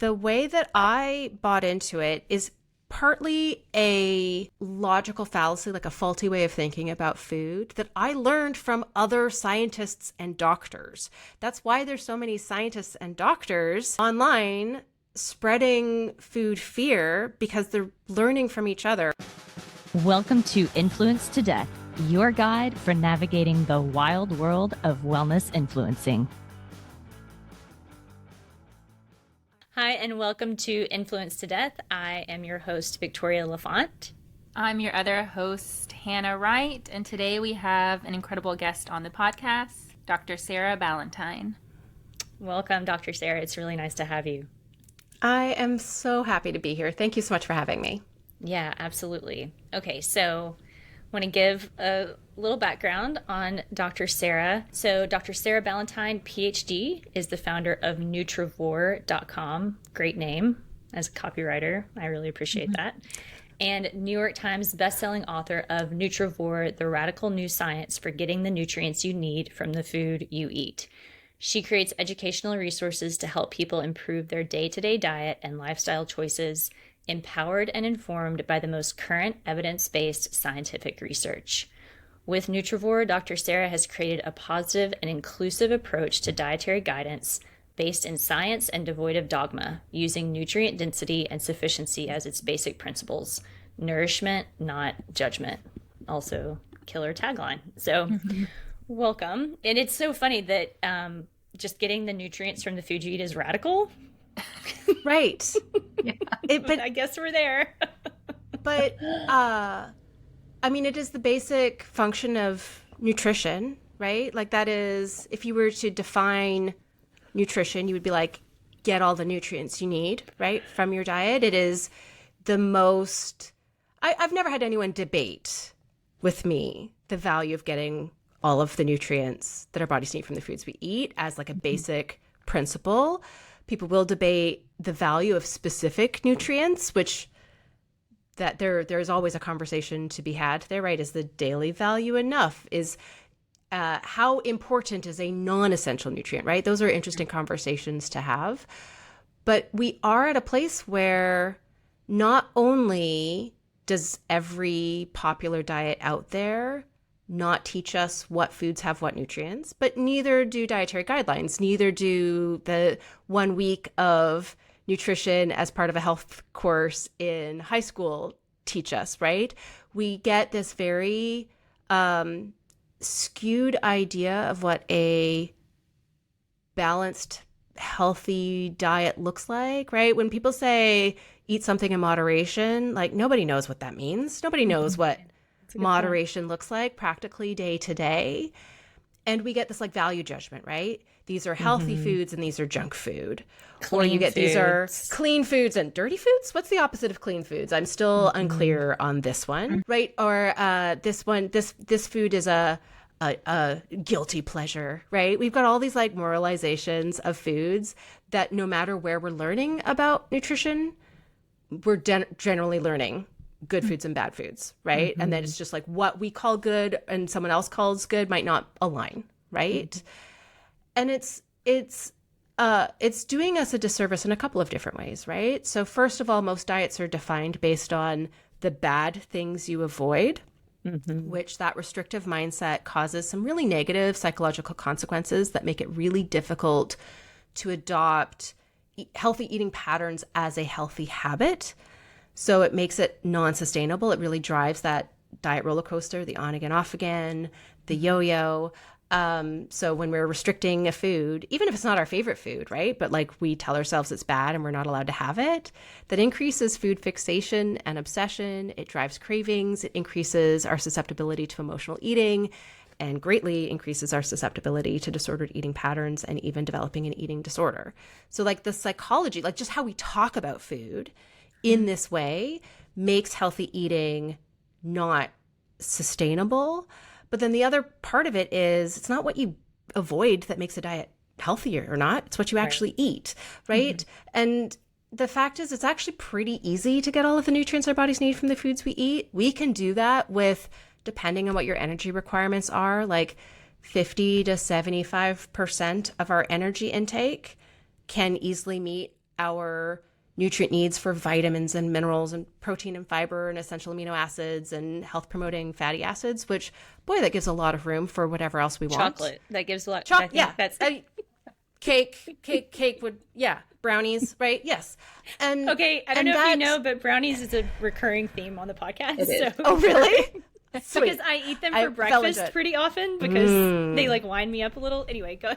The way that I bought into it is partly a logical fallacy, like a faulty way of thinking about food that I learned from other scientists and doctors. That's why there's so many scientists and doctors online spreading food fear, because they're learning from each other. Welcome to Influence to Death, your guide for navigating the wild world of wellness influencing. Hi, and welcome to Influence to Death. I am your host, Victoria Lafont. I'm your other host, Hannah Wright, and today we have an incredible guest on the podcast, Dr. Sarah Ballantyne. Welcome, Dr. Sarah. It's really nice to have you. I am so happy to be here. Thank you so much for having me. Yeah, absolutely. Okay, so I want to give a little background on Dr. Sarah. So Dr. Sarah Ballantyne, PhD, is the founder of Nutrivore.com. Great name as a copywriter. I really appreciate that. And New York Times bestselling author of Nutrivore, The Radical New Science for Getting the Nutrients You Need from the Food You Eat. She creates educational resources to help people improve their day-to-day diet and lifestyle choices, empowered and informed by the most current evidence-based scientific research. With Nutrivore, Dr. Sarah has created a positive and inclusive approach to dietary guidance based in science and devoid of dogma, using nutrient density and sufficiency as its basic principles. Nourishment, not judgment. Also, killer tagline. So, welcome. And it's so funny that just getting the nutrients from the food you eat is radical. Right. Yeah. But I guess we're there. But I mean, it is the basic function of nutrition, right? Like, that is, if you were to define nutrition, you would be like, get all the nutrients you need, right, from your diet. It is the most, I've never had anyone debate with me the value of getting all of the nutrients that our bodies need from the foods we eat as like a basic principle. People will debate the value of specific nutrients, which that there's always a conversation to be had there, right? Is the daily value enough? Is how important is a non-essential nutrient, right? Those are interesting conversations to have. But we are at a place where not only does every popular diet out there not teach us what foods have what nutrients, but neither do dietary guidelines, neither do the 1 week of nutrition as part of a health course in high school teach us, right? We get this very skewed idea of what a balanced, healthy diet looks like, right? When people say eat something in moderation, like, nobody knows what that means. Nobody knows what moderation looks like practically day to day. And we get this like value judgment, right? These are healthy foods and these are junk food. Or you get these are clean foods and dirty foods. What's the opposite of clean foods? I'm still unclear on this one, right? Or this food is a guilty pleasure, right? We've got all these like moralizations of foods that no matter where we're learning about nutrition, we're generally learning good foods and bad foods, right? And then it's just like what we call good and someone else calls good might not align, right? And it's doing us a disservice in a couple of different ways, right? So first of all, most diets are defined based on the bad things you avoid, which that restrictive mindset causes some really negative psychological consequences that make it really difficult to adopt healthy eating patterns as a healthy habit. So it makes it non-sustainable. It really drives that diet roller coaster, the on again, off again, the yo-yo. So when we're restricting a food, even if it's not our favorite food, right? But like we tell ourselves it's bad and we're not allowed to have it, that increases food fixation and obsession. It drives cravings. It increases our susceptibility to emotional eating and greatly increases our susceptibility to disordered eating patterns and even developing an eating disorder. So like the psychology, like just how we talk about food in this way makes healthy eating not sustainable. But then the other part of it is it's not what you avoid that makes a diet healthier or not. It's what you actually eat, right? And the fact is it's actually pretty easy to get all of the nutrients our bodies need from the foods we eat. We can do that with, depending on what your energy requirements are, like 50 to 75% of our energy intake can easily meet our nutrient needs for vitamins and minerals and protein and fiber and essential amino acids and health promoting fatty acids, which, boy, that gives a lot of room for whatever else we want. Chocolate. That gives a lot. Yeah. That's cake would, yeah. Brownies, right? Yes. And okay. I don't know if you know, but brownies is a recurring theme on the podcast. So. Oh, really? Sweet. Because I eat them for breakfast pretty often because they like wind me up a little. Anyway, go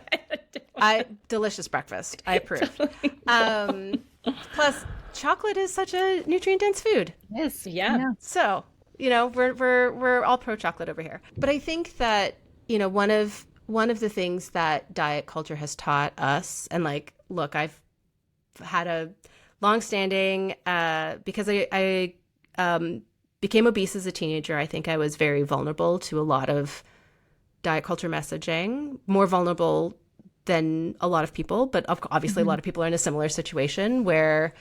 ahead. Delicious breakfast. I approve. Plus, chocolate is such a nutrient dense food. It is. Yeah. So, we're all pro chocolate over here. But I think that, one of the things that diet culture has taught us, and like, look, I've had a long-standing, because I became obese as a teenager. I think I was very vulnerable to a lot of diet culture messaging, more vulnerable than a lot of people, but obviously a lot of people are in a similar situation where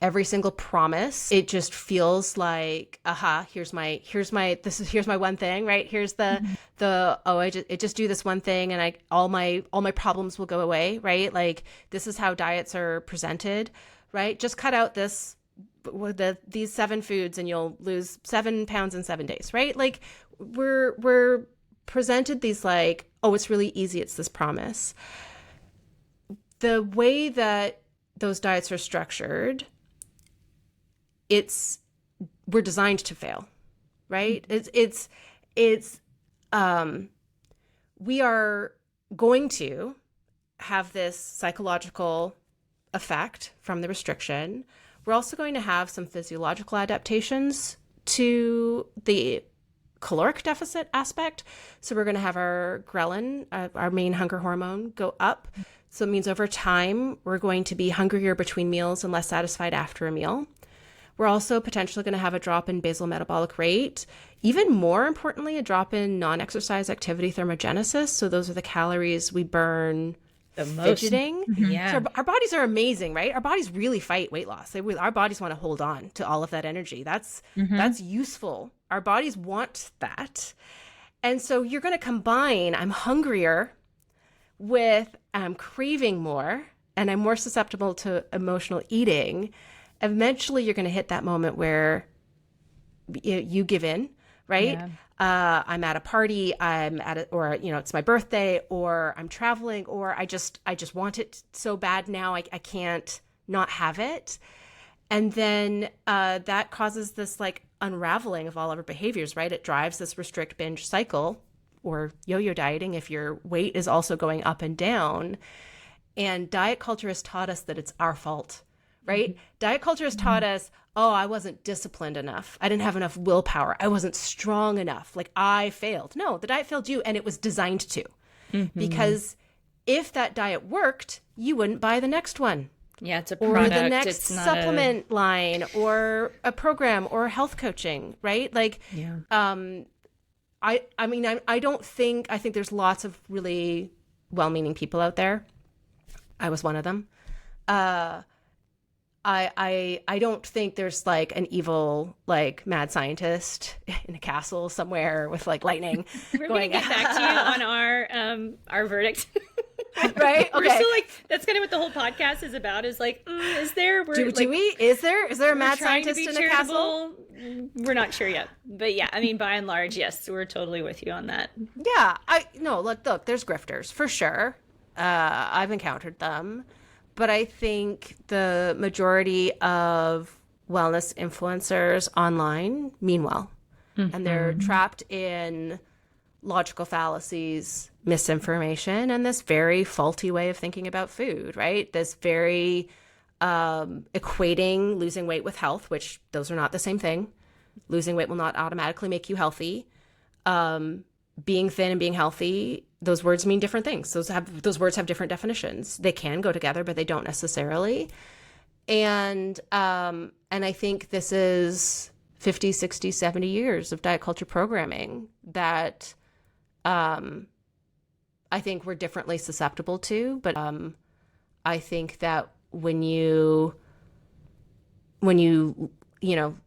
every single promise, it just feels like, here's my one thing, right? Here's I just do this one thing and all my problems will go away, right? Like, this is how diets are presented, right? Just cut out these 7 foods and you'll lose 7 pounds in 7 days, right? Like, we're presented these like, oh, it's really easy. It's this promise. The way that those diets are structured, we're designed to fail, right? We are going to have this psychological effect from the restriction. We're also going to have some physiological adaptations to the caloric deficit aspect. So we're going to have our ghrelin, our main hunger hormone, go up. So it means over time, we're going to be hungrier between meals and less satisfied after a meal. We're also potentially going to have a drop in basal metabolic rate. Even more importantly, a drop in non-exercise activity thermogenesis. So those are the calories we burn the most. Fidgeting. Yeah. So our bodies are amazing, right? Our bodies really fight weight loss. Our bodies want to hold on to all of that energy. That's useful. Our bodies want that. And so you're going to combine, I'm hungrier, with I'm craving more, and I'm more susceptible to emotional eating. Eventually, you're going to hit that moment where you give in, right? Yeah. I'm at a party, or it's my birthday, or I'm traveling, or I just want it so bad now I can't not have it, and then that causes this like unraveling of all of our behaviors, right? It drives this restrict binge cycle, or yo-yo dieting if your weight is also going up and down. And diet culture has taught us that it's our fault, right? Diet culture has taught us, I wasn't disciplined enough. I didn't have enough willpower. I wasn't strong enough. Like, I failed. No, the diet failed you, and it was designed to. Because if that diet worked, you wouldn't buy the next one. Yeah, it's a product. Or the next supplement line, or a program, or health coaching, right? Like, I think there's lots of really well-meaning people out there. I was one of them. I don't think there's like an evil like mad scientist in a castle somewhere with like lightning. We're going to get back to you on our verdict. Right? Okay. We're still like, that's kind of what the whole podcast is about, is like, is there? Is there a mad scientist in a castle? We're not sure yet. But yeah, I mean, by and large, yes, we're totally with you on that. Yeah. Look, there's grifters for sure. I've encountered them. But I think the majority of wellness influencers online mean well. And they're trapped in logical fallacies, misinformation, and this very faulty way of thinking about food, right? This very equating losing weight with health, which those are not the same thing. Losing weight will not automatically make you healthy. Being thin and being healthy, those words mean different things. Those words have different definitions. They can go together, but they don't necessarily. And I think this is 50, 60, 70 years of diet culture programming that I think we're differently susceptible to. But I think that when you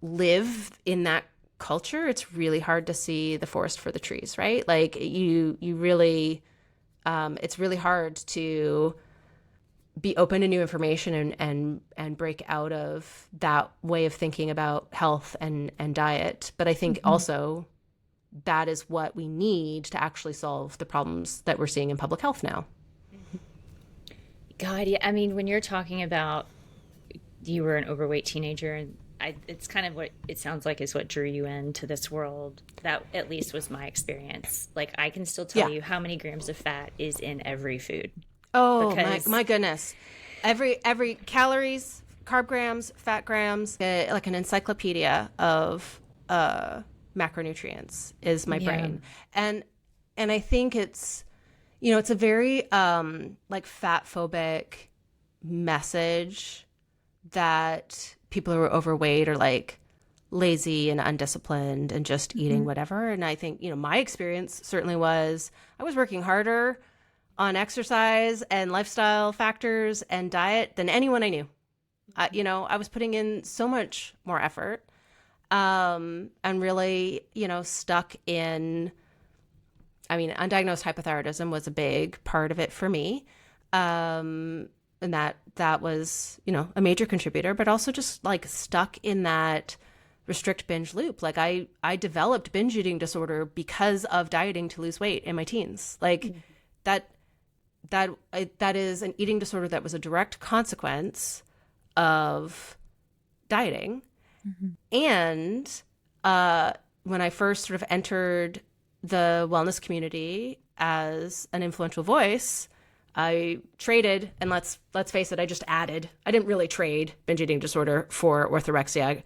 live in that culture, it's really hard to see the forest for the trees, right? Like you really, it's really hard to be open to new information and break out of that way of thinking about health and diet. But I think also that is what we need to actually solve the problems that we're seeing in public health now. God, yeah. I mean, when you're talking about you were an overweight teenager, and it's kind of what it sounds like is what drew you into this world. That at least was my experience. Like, I can still tell you how many grams of fat is in every food. Oh, my goodness. Every calories, carb grams, fat grams, like an encyclopedia of macronutrients is my brain. And I think it's, it's a very like fat phobic message that people who are overweight are like lazy and undisciplined and just eating whatever. And I think, my experience certainly was I was working harder on exercise and lifestyle factors and diet than anyone I knew. I was putting in so much more effort and really, stuck in, undiagnosed hypothyroidism was a big part of it for me. And that was, a major contributor, but also just like stuck in that restrict binge loop. Like I developed binge eating disorder because of dieting to lose weight in my teens. Like that is an eating disorder that was a direct consequence of dieting. And when I first sort of entered the wellness community as an influential voice, I traded, and let's face it, I just added. I didn't really trade binge eating disorder for orthorexia.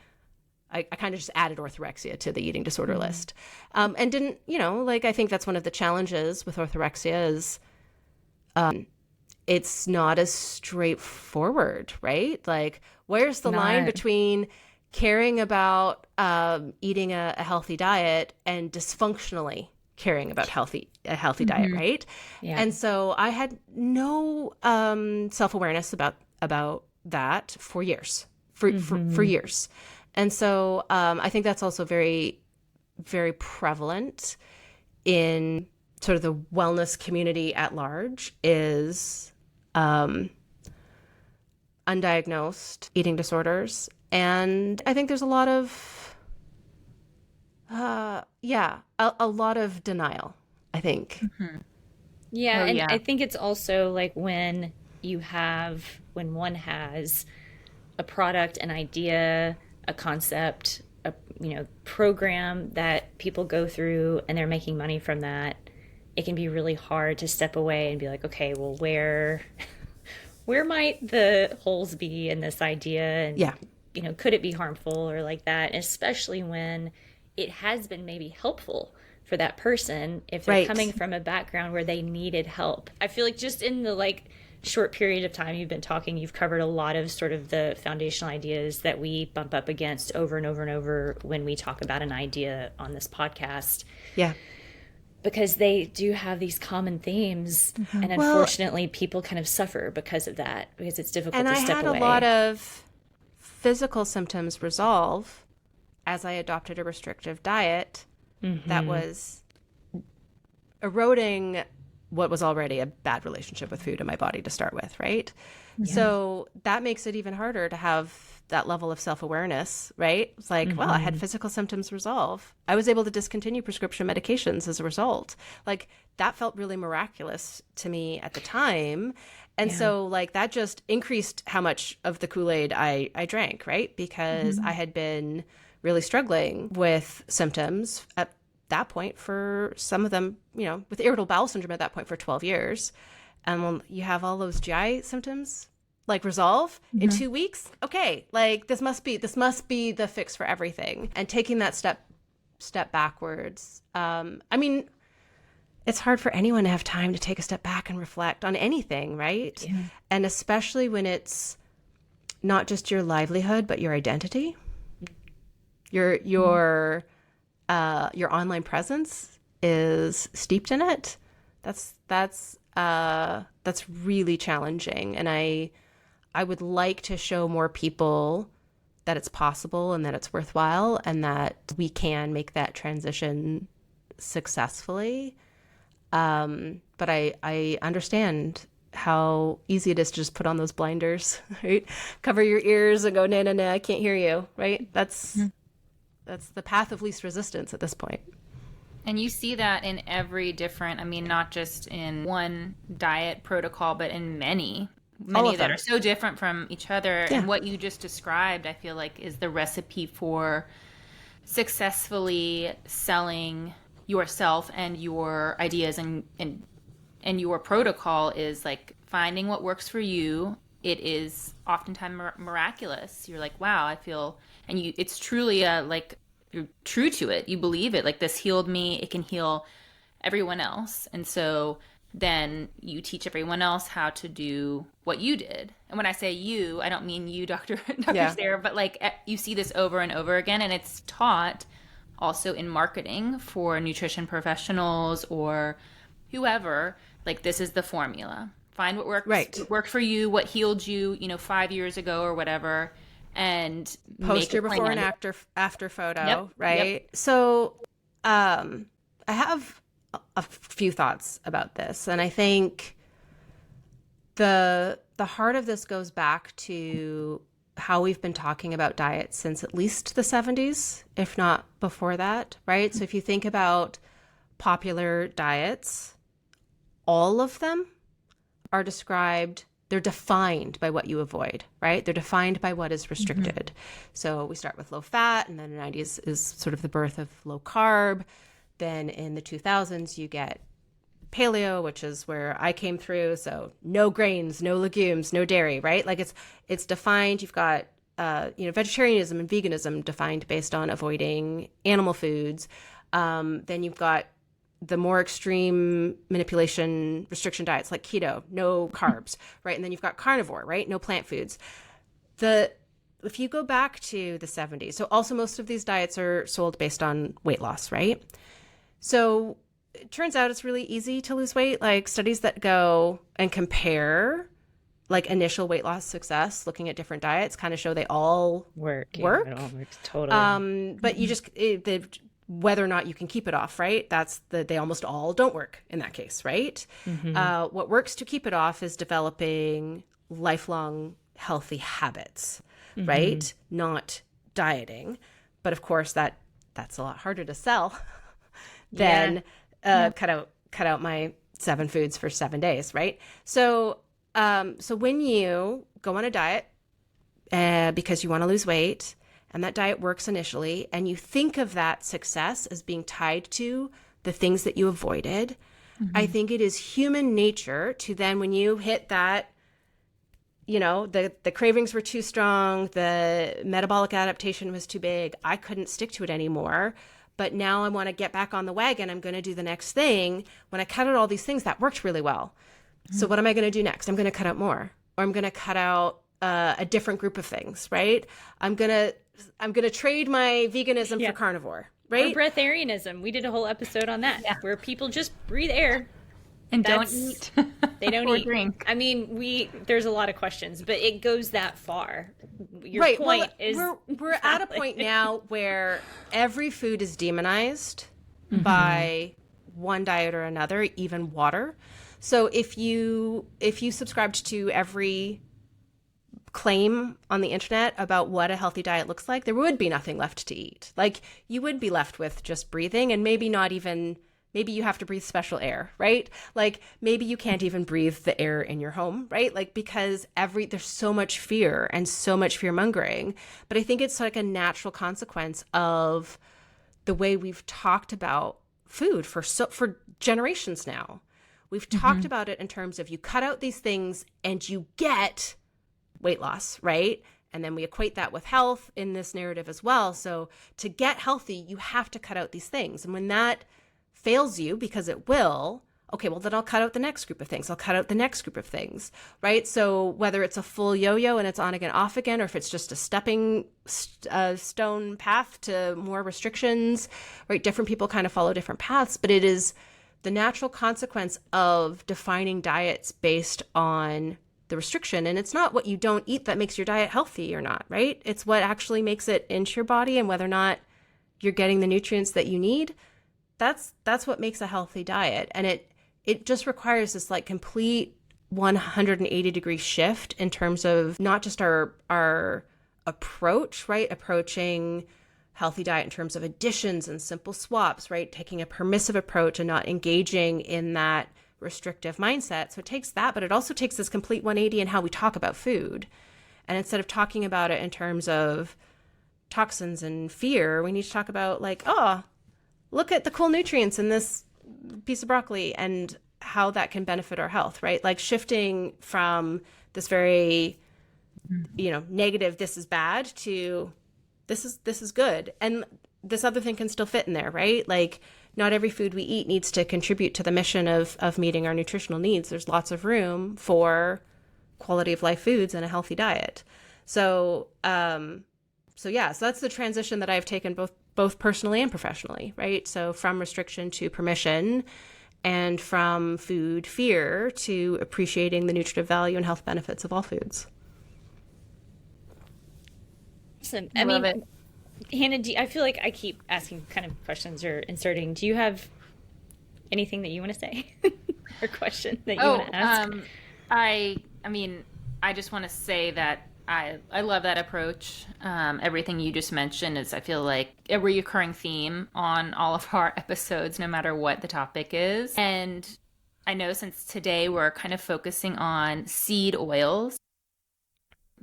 I kind of just added orthorexia to the eating disorder list, and didn't, I think that's one of the challenges with orthorexia is it's not as straightforward, right? Like, where's the line between caring about eating a healthy diet and dysfunctionally caring about a healthy diet, right? Yeah. And so I had no self-awareness about that for years, for years. And so I think that's also very, very prevalent in sort of the wellness community at large is undiagnosed eating disorders. And I think there's a lot of, a lot of denial, I think. Yeah. I think it's also like when one has a product, an idea, a concept, a program that people go through and they're making money from that, it can be really hard to step away and be like, okay, well, where might the holes be in this idea? And, could it be harmful or like that? And especially when it has been maybe helpful for that person if they're coming from a background where they needed help. I feel like just in the short period of time you've been talking, you've covered a lot of sort of the foundational ideas that we bump up against over and over and over when we talk about an idea on this podcast. Yeah. Because they do have these common themes, and unfortunately, people kind of suffer because of that, because it's difficult to step away. And I had a lot of physical symptoms resolve as I adopted a restrictive diet that was eroding what was already a bad relationship with food in my body to start with, right? Yeah. So that makes it even harder to have that level of self-awareness, right? It's like, well, I had physical symptoms resolve. I was able to discontinue prescription medications as a result. Like, that felt really miraculous to me at the time. And so that just increased how much of the Kool-Aid I drank, right? Because I had been really struggling with symptoms at that point for some of them, with irritable bowel syndrome at that point for 12 years. And when you have all those GI symptoms resolve in 2 weeks, okay, this must be the fix for everything. And taking that step backwards. It's hard for anyone to have time to take a step back and reflect on anything, right? Yeah. And especially when it's not just your livelihood, but your identity. Your online presence is steeped in it. That's really challenging. And I would like to show more people that it's possible and that it's worthwhile and that we can make that transition successfully. But I understand how easy it is to just put on those blinders, right? Cover your ears and go, nah, I can't hear you, right? That's the path of least resistance at this point. And you see that in every different, I mean, not just in one diet protocol, but in many that are so different from each other. Yeah. And what you just described, I feel like, is the recipe for successfully selling yourself and your ideas and your protocol is like finding what works for you. It is oftentimes miraculous. You're like, wow, I feel, and it's truly like, you're true to it. You believe it. Like, this healed me. It can heal everyone else. And so then you teach everyone else how to do what you did. And when I say you, I don't mean you, Dr. Sarah, but like you see this over and over again. And it's taught also in marketing for nutrition professionals or whoever. Like, this is the formula. Find what works, what worked for you, what healed you, 5 years ago or whatever. And post your before and after photo, right? Yep. So I have a few thoughts about this, and I think the heart of this goes back to how we've been talking about diet since at least the 70s, if not before that, right? So if you think about popular diets, all of them are they're defined by what you avoid, right? They're defined by what is restricted. So we start with low fat, and then in the 90s is sort of the birth of low carb. Then in the 2000s, you get paleo, which is where I came through. So no grains, no legumes, no dairy, right? Like it's defined. You've got, vegetarianism and veganism defined based on avoiding animal foods. Then you've got the more extreme manipulation restriction diets like keto, no carbs, right? And then you've got carnivore, right? No plant foods. If you go back to the 70s, so also most of these diets are sold based on weight loss, right? So it turns out it's really easy to lose weight. Like, studies that go and compare like initial weight loss success, looking at different diets, kind of show they all work. Yeah, it all works totally. But you just, whether or not you can keep it off, right? They almost all don't work in that case, right? What works to keep it off is developing lifelong healthy habits, right? Not dieting. But of course that's a lot harder to sell than cut out my 7 foods for 7 days, right? So when you go on a diet because you want to lose weight, and that diet works initially, and you think of that success as being tied to the things that you avoided, I think it is human nature to then, when you hit that, the cravings were too strong, the metabolic adaptation was too big, I couldn't stick to it anymore, but now I want to get back on the wagon, I'm going to do the next thing. When I cut out all these things, that worked really well. So what am I going to do next? I'm going to cut out more, or I'm going to cut out a different group of things, right? I'm gonna trade my veganism for carnivore, right? Or breatharianism. We did a whole episode on that, where people just breathe air and don't eat. They don't or eat. Drink. I mean, there's a lot of questions, but it goes that far. Your point is we're at a point now where every food is demonized by one diet or another, even water. So if you subscribed to every claim on the internet about what a healthy diet looks like, there would be nothing left to eat. Like, you would be left with just breathing, and maybe you have to breathe special air, right? Like, maybe you can't even breathe the air in your home, right? Like, because there's so much fear and so much fear mongering. But I think it's like a natural consequence of the way we've talked about food for generations now. We've talked about it in terms of, you cut out these things and you get weight loss, right? And then we equate that with health in this narrative as well. So to get healthy, you have to cut out these things. And when that fails you, because it will, okay, well, then I'll cut out the next group of things. I'll cut out the next group of things, right? So whether it's a full yo-yo and it's on again, off again, or if it's just a stepping stone path to more restrictions, right? Different people kind of follow different paths, but it is the natural consequence of defining diets based on the restriction. And it's not what you don't eat that makes your diet healthy or not, right? It's what actually makes it into your body, and whether or not you're getting the nutrients that you need. That's what makes a healthy diet. And it just requires this like complete 180-degree shift in terms of not just our approach, right? Approaching healthy diet in terms of additions and simple swaps, right? Taking a permissive approach and not engaging in that restrictive mindset. So it takes that, but it also takes this complete 180 in how we talk about food. And instead of talking about it in terms of toxins and fear, we need to talk about like, oh, look at the cool nutrients in this piece of broccoli and how that can benefit our health, right? Like shifting from this very, negative, this is bad, to this is good. And this other thing can still fit in there, right? Like not every food we eat needs to contribute to the mission of meeting our nutritional needs. There's lots of room for quality of life foods and a healthy diet. So that's the transition that I've taken both personally and professionally, right? So from restriction to permission, and from food fear to appreciating the nutritive value and health benefits of all foods. Awesome. I love it. Hannah, I feel like I keep asking kind of questions or inserting. Do you have anything that you want to say or question that you want to ask? I just want to say that I love that approach. Everything you just mentioned is, I feel like, a recurring theme on all of our episodes, no matter what the topic is. And I know since today we're kind of focusing on seed oils,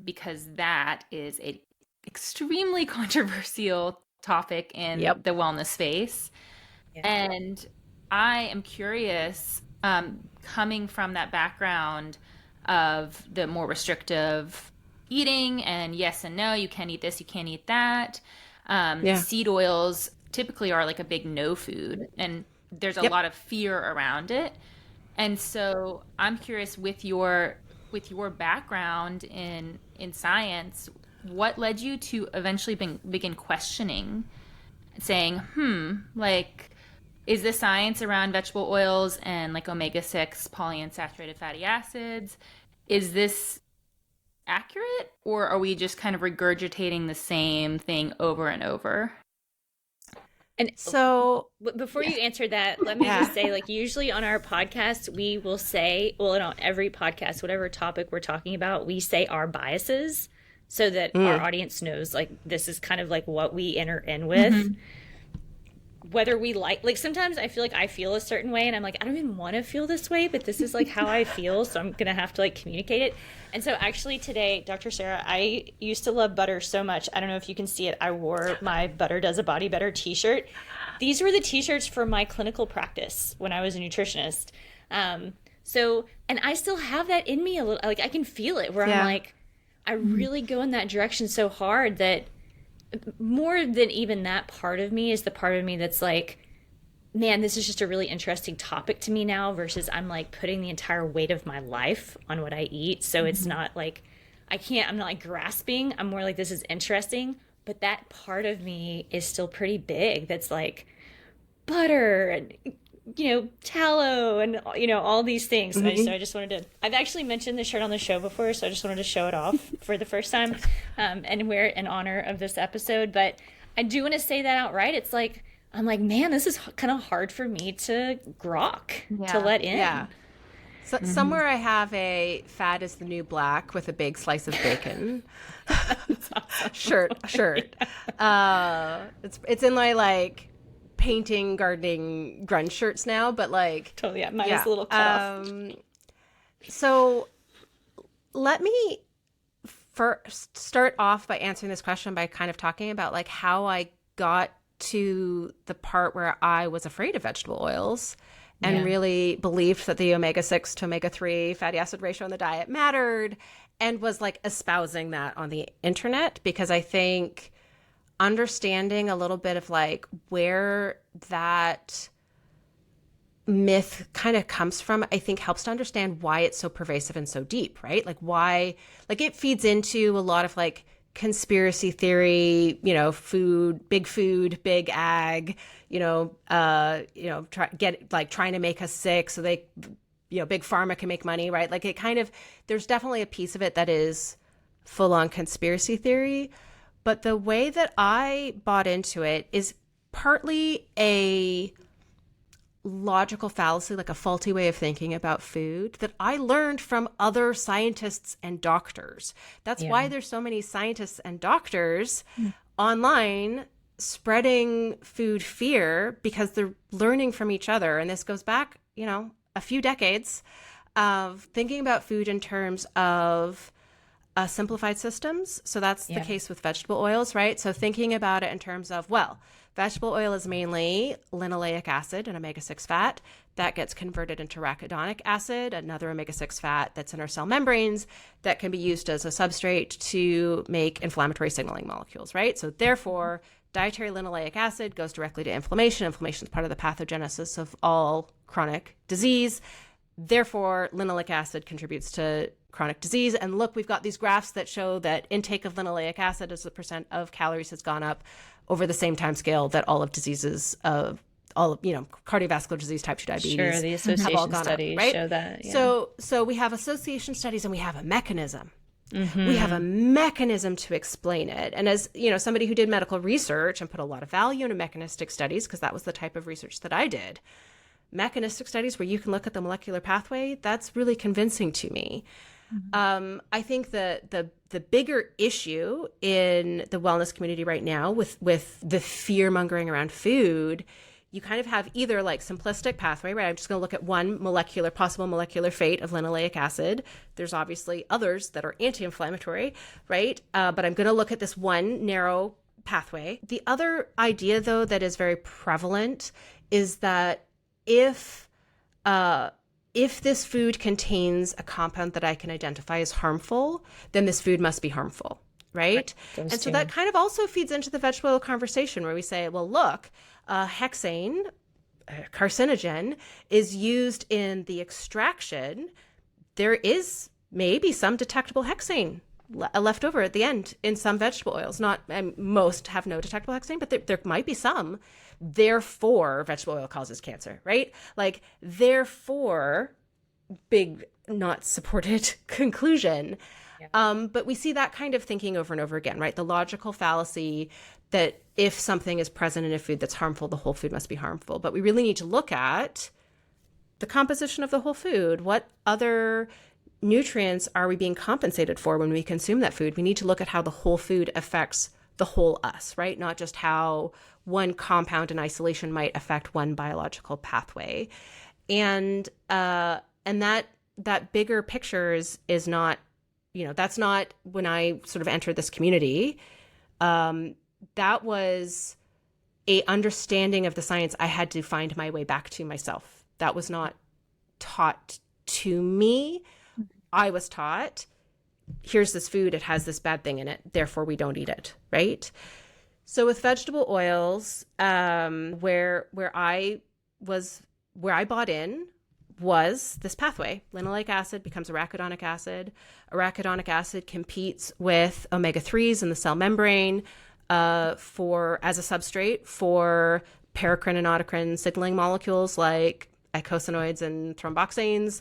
because that is a extremely controversial topic in the wellness space. Yeah. And I am curious, coming from that background of the more restrictive eating and yes and no, you can't eat this, you can't eat that. Seed oils typically are like a big no food, and there's a lot of fear around it. And so I'm curious, with your background in science, what led you to eventually begin questioning, saying, is the science around vegetable oils and like omega-6 polyunsaturated fatty acids, is this accurate, or are we just kind of regurgitating the same thing over and over? And so before you answer that, let me just say, like, usually on our podcast, we will say, well, and on every podcast, whatever topic we're talking about, we say our biases so that our audience knows, like, this is kind of like what we enter in with. Mm-hmm. Whether we like sometimes I feel like I feel a certain way and I'm like, I don't even want to feel this way, but this is like how I feel, so I'm going to have to like communicate it. And so actually today, Dr. Sarah, I used to love butter so much. I don't know if you can see it. I wore my Butter Does a Body Better t-shirt. These were the t-shirts for my clinical practice when I was a nutritionist. And I still have that in me a little, like I can feel it where I'm like, I really go in that direction so hard that more than even that part of me is the part of me that's like, man, this is just a really interesting topic to me now, versus I'm like putting the entire weight of my life on what I eat. So it's not like I'm not like grasping. I'm more like, this is interesting. But that part of me is still pretty big. That's like butter and, tallow and, all these things. So I just wanted to, I've actually mentioned the shirt on the show before, so I just wanted to show it off for the first time and wear it in honor of this episode. But I do want to say that outright. It's like, I'm like, man, this is kind of hard for me to grok, to let in. Yeah. So somewhere I have a fat is the new black with a big slice of bacon shirt. It's in my like painting, gardening, grunge shirts now, but like totally, mine is a little cut off. So let me first start off by answering this question by kind of talking about like how I got to the part where I was afraid of vegetable oils and really believed that the omega-6 to omega-3 fatty acid ratio in the diet mattered, and was like espousing that on the internet, because I think understanding a little bit of like where that myth kind of comes from, I think helps to understand why it's so pervasive and so deep, right? Like why, like it feeds into a lot of like conspiracy theory, food, big ag, trying to make us sick so they, big pharma can make money, right? Like it kind of, there's definitely a piece of it that is full on conspiracy theory. But the way that I bought into it is partly a logical fallacy, like a faulty way of thinking about food that I learned from other scientists and doctors. That's why there's so many scientists and doctors online spreading food fear, because they're learning from each other. And this goes back, a few decades of thinking about food in terms of simplified systems. So that's the case with vegetable oils, right? So thinking about it in terms of, vegetable oil is mainly linoleic acid, an omega-6 fat that gets converted into arachidonic acid, another omega-6 fat that's in our cell membranes that can be used as a substrate to make inflammatory signaling molecules, right? So therefore, dietary linoleic acid goes directly to inflammation. Inflammation is part of the pathogenesis of all chronic disease. Therefore, linoleic acid contributes to chronic disease. And look, we've got these graphs that show that intake of linoleic acid as a percent of calories has gone up over the same time scale that all of diseases of cardiovascular disease, type 2 diabetes. Sure, the association studies right? show that. So we have association studies and we have a mechanism. We have a mechanism to explain it. And as somebody who did medical research and put a lot of value into mechanistic studies, because that was the type of research that I did, mechanistic studies where you can look at the molecular pathway, that's really convincing to me. I think the bigger issue in the wellness community right now with the fear mongering around food, you kind of have either like simplistic pathway, right? I'm just going to look at one possible molecular fate of linoleic acid. There's obviously others that are anti-inflammatory, right? But I'm going to look at this one narrow pathway. The other idea, though, that is very prevalent is that if this food contains a compound that I can identify as harmful, then this food must be harmful, right? And so that kind of also feeds into the vegetable oil conversation where we say, well, look, hexane, carcinogen, is used in the extraction. There is maybe some detectable hexane left over at the end in some vegetable oils. Most have no detectable hexane, but there might be some. Therefore, vegetable oil causes cancer, right? Therefore, big, not supported conclusion. But we see that kind of thinking over and over again, right? The logical fallacy that if something is present in a food that's harmful, the whole food must be harmful. But we really need to look at the composition of the whole food. What other nutrients are we being compensated for when we consume that food? We need to look at how the whole food affects the whole us, right? Not just how one compound in isolation might affect one biological pathway. And that bigger picture is not, that's not when I sort of entered this community. That was a understanding of the science I had to find my way back to myself. That was not taught to me. I was taught, here's this food, it has this bad thing in it, therefore we don't eat it, right? So with vegetable oils, where I bought in was this pathway. Linoleic acid becomes arachidonic acid. Arachidonic acid competes with omega-3s in the cell membrane as a substrate for paracrine and autocrine signaling molecules like eicosanoids and thromboxanes.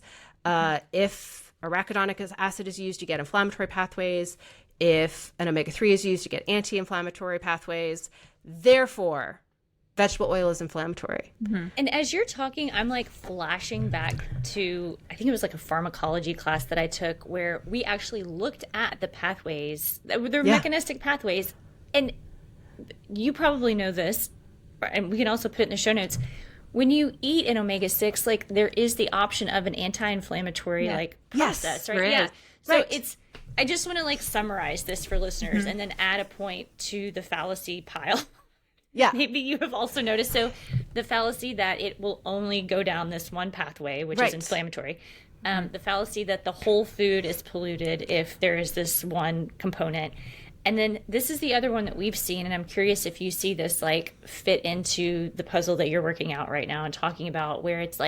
If arachidonic acid is used, you get inflammatory pathways. If an omega-3 is used, you get anti-inflammatory pathways. Therefore, vegetable oil is inflammatory. And as you're talking, I'm flashing back to, I think it was a pharmacology class that I took where we actually looked at the pathways, they're mechanistic pathways. And you probably know this, and we can also put it in the show notes. When you eat an omega-6, there is the option of an anti-inflammatory process, right? Yeah. So I just want to summarize this for listeners and then add a point to the fallacy pile. Yeah. Maybe you have also noticed. So the fallacy that it will only go down this one pathway, which is inflammatory. The fallacy that the whole food is polluted if there is this one component. And then this is the other one that we've seen, and I'm curious if you see this fit into the puzzle that you're working out right now and talking about, where it's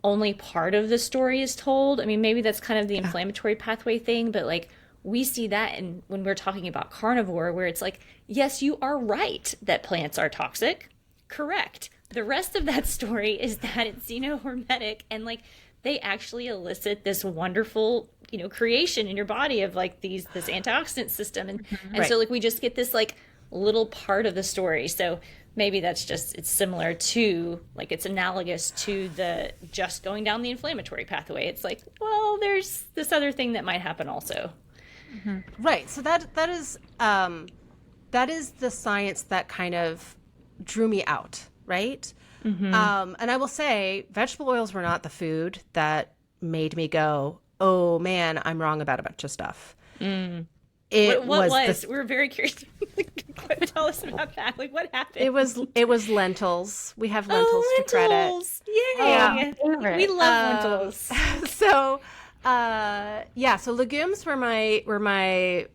only part of the story is told. I mean, maybe that's kind of the inflammatory pathway thing, but we see that when we're talking about carnivore, where it's yes, you are right that plants are toxic. Correct. The rest of that story is that it's xenohormetic and they actually elicit this wonderful, creation in your body of this antioxidant system. And so we just get this little part of the story. So maybe that's just, it's similar to, like, it's analogous to the just going down the inflammatory pathway. It's like, well, there's this other thing that might happen also. Right. So that is the science that kind of drew me out, right? And I will say vegetable oils were not the food that made me go, oh man, I'm wrong about a bunch of stuff. It What was we're very curious. Tell us about that. Like, what happened? it was lentils. We have lentils to credit. Lentils! Yay! We love lentils. So so legumes were my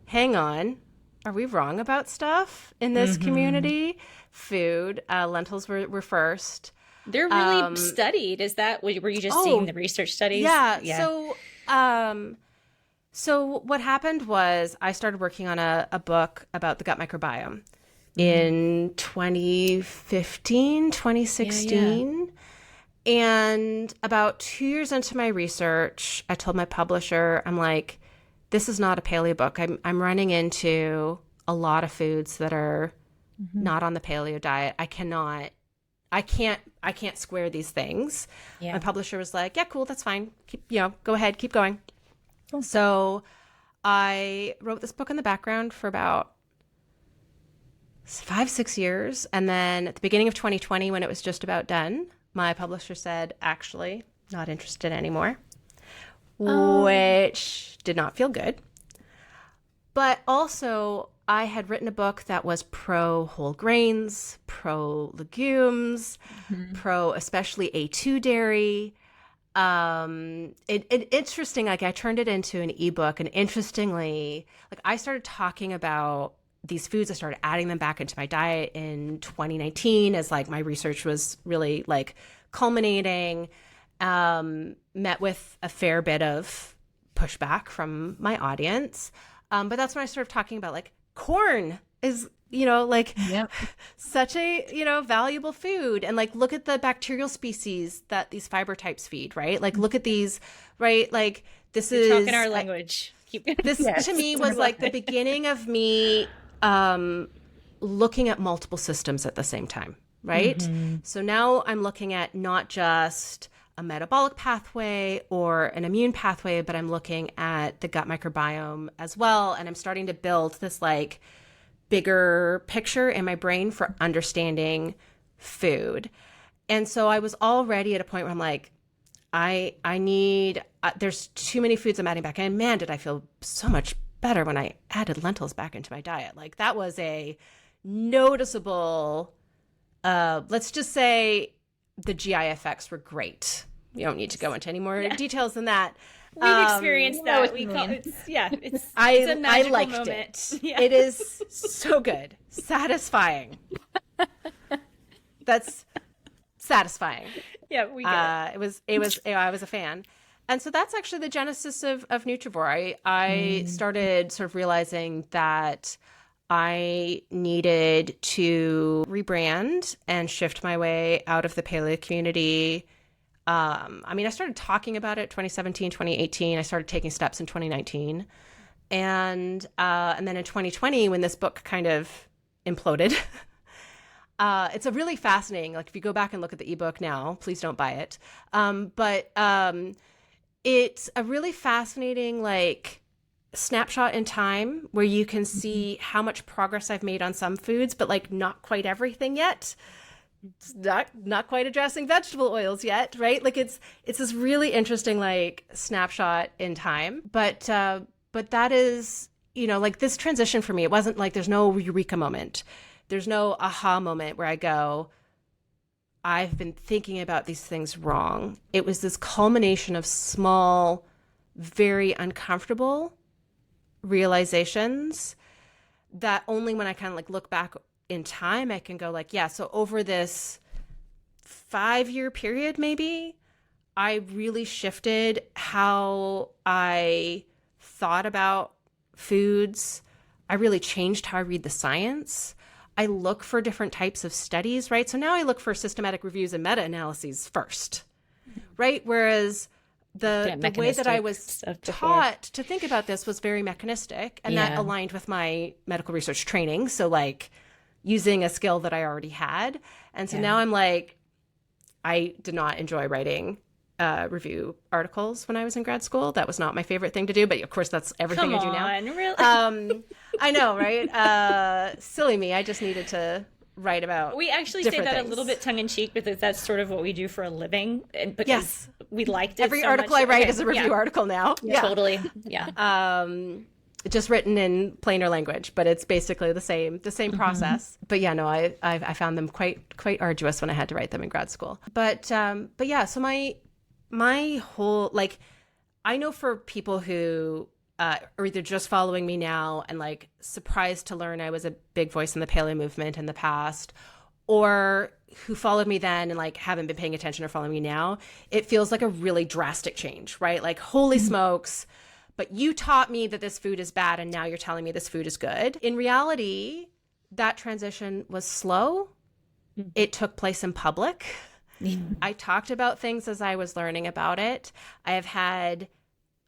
hang on. Are we wrong about stuff in this community? Food. Lentils were first. They're really studied. Is that, were you just seeing the research studies? Yeah. So what happened was I started working on a book about the gut microbiome in 2015, 2016. And about 2 years into my research, I told my publisher, I'm like, this is not a paleo book. I'm running into a lot of foods that are not on the paleo diet. I can't square these things. Yeah. My publisher was like, yeah, cool, that's fine. Go ahead, keep going. So I wrote this book in the background for about 5-6 years. And then at the beginning of 2020, when it was just about done, my publisher said, actually, not interested anymore, which did not feel good. But also, I had written a book that was pro whole grains, pro legumes, pro especially A2 dairy. Interesting, like I turned it into an ebook, and interestingly, like I started talking about these foods. I started adding them back into my diet in 2019 as like my research was really like culminating, met with a fair bit of pushback from my audience. But that's when I started talking about like corn is, such a, valuable food. And like, look at the bacterial species that these fiber types feed, right? Like, look at these, right? Like this is talking our language. This to me was like the beginning of me looking at multiple systems at the same time, right? So now I'm looking at not just a metabolic pathway or an immune pathway, but I'm looking at the gut microbiome as well. And I'm starting to build this like bigger picture in my brain for understanding food. And so I was already at a point where I'm like, I need, there's too many foods I'm adding back. And man, did I feel so much better when I added lentils back into my diet. Like that was a noticeable, let's just say the GI effects were great. You don't need to go into any more details than that. We've experienced that. It's a magical liked moment. It. Yeah. It is so good. Satisfying. That's satisfying. Yeah, we get it. I was a fan. And so that's actually the genesis of Nutrivore. I started sort of realizing that I needed to rebrand and shift my way out of the paleo community. I started talking about it 2017, 2018. I started taking steps in 2019. And then in 2020, when this book kind of imploded, it's a really fascinating, like if you go back and look at the ebook now, please don't buy it. But it's a really fascinating, like, snapshot in time where you can see how much progress I've made on some foods, but like not quite everything yet. It's not quite addressing vegetable oils yet, right? Like it's this really interesting like snapshot in time. But that is, like this transition for me, it wasn't like there's no eureka moment. There's no aha moment where I go, I've been thinking about these things wrong. It was this culmination of small, very uncomfortable realizations that only when I kind of like look back in time, I can go like, yeah, so over this 5-year period, maybe I really shifted how I thought about foods. I really changed how I read the science. I look for different types of studies, right? So now I look for systematic reviews and meta-analyses first, right? Whereas the way that I was taught to think about this was very mechanistic, and that aligned with my medical research training. So like using a skill that I already had. And so now I'm like, I did not enjoy writing review articles when I was in grad school. That was not my favorite thing to do, but of course that's everything I do now. Really? I know, right? Silly me. I just needed to write about. We actually say that things. A little bit tongue in cheek, because that's sort of what we do for a living, and because we liked it. Every so article much. I write is a review article now. Yeah. Totally. Yeah. Just written in plainer language, but it's basically the same process. But yeah, no, I found them quite arduous when I had to write them in grad school. But yeah, so my whole, like, I know for people who are either just following me now and like surprised to learn I was a big voice in the paleo movement in the past, or who followed me then and like haven't been paying attention or following me now, it feels like a really drastic change, right? Like, holy smokes, but you taught me that this food is bad and now you're telling me this food is good. In reality, that transition was slow. It took place in public. I talked about things as I was learning about it. I have had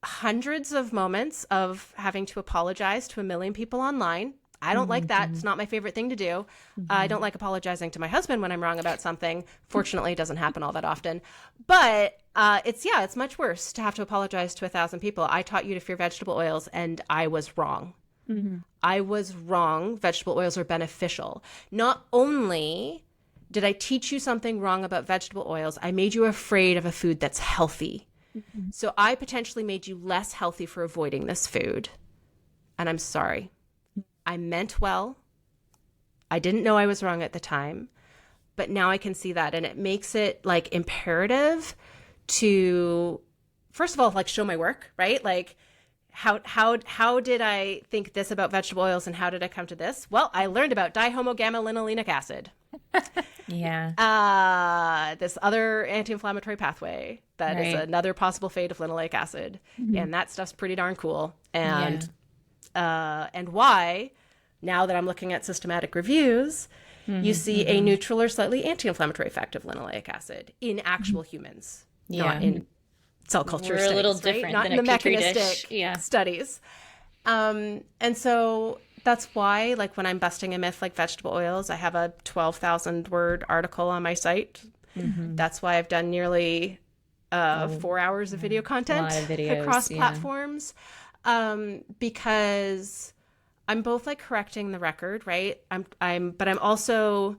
hundreds of moments of having to apologize to a million people online. I don't like that. It's not my favorite thing to do. I don't like apologizing to my husband when I'm wrong about something. Fortunately, it doesn't happen all that often. But it's much worse to have to apologize to 1,000 people. I taught you to fear vegetable oils, and I was wrong. I was wrong. Vegetable oils are beneficial. Not only did I teach you something wrong about vegetable oils, I made you afraid of a food that's healthy. So I potentially made you less healthy for avoiding this food. And I'm sorry. I meant well. I didn't know I was wrong at the time, but now I can see that. And it makes it like imperative to, first of all, like show my work, right? Like how did I think this about vegetable oils and how did I come to this? Well, I learned about dihomogamma-linolenic acid. This other anti-inflammatory pathway that is another possible fate of linoleic acid. And that stuff's pretty darn cool. And why, now that I'm looking at systematic reviews, you see a neutral or slightly anti-inflammatory effect of linoleic acid in actual humans, not in cell culture We're studies, a little right? different Not than in a the petri mechanistic dish. studies. And so that's why, like, when I'm busting a myth like vegetable oils, I have a 12,000 word article on my site. That's why I've done nearly 4 hours of video content across platforms. Because I'm both like correcting the record, right? But I'm also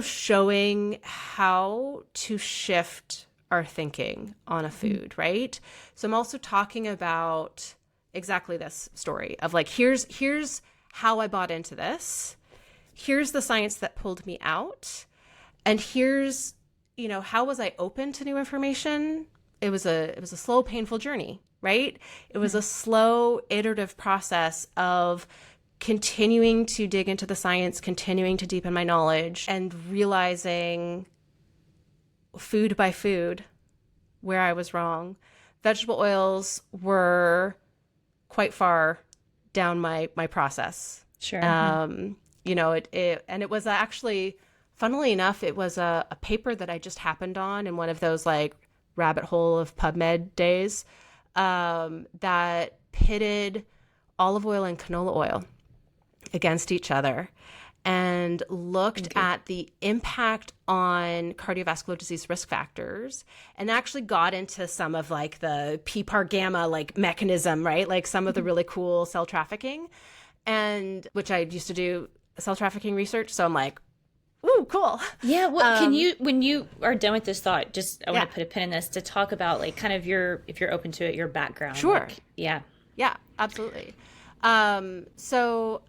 showing how to shift our thinking on a food, right? So I'm also talking about exactly this story of like, here's how I bought into this. Here's the science that pulled me out. And here's, how was I open to new information? It was a slow, painful journey, right? It was a slow, iterative process of continuing to dig into the science, continuing to deepen my knowledge, and realizing food by food where I was wrong. Vegetable oils were quite far down my process. Sure. It was actually, funnily enough, it was a paper that I just happened on in one of those like rabbit hole of PubMed days that pitted olive oil and canola oil against each other and looked at the impact on cardiovascular disease risk factors and actually got into some of like the PPAR gamma like mechanism, right? Like some of the really cool cell trafficking, and which I used to do cell trafficking research. So I'm like, ooh, cool. Yeah. Well, can you, when you are done with this thought, I want to put a pin in this to talk about like kind of if you're open to it, your background. Sure. Like, yeah, absolutely. So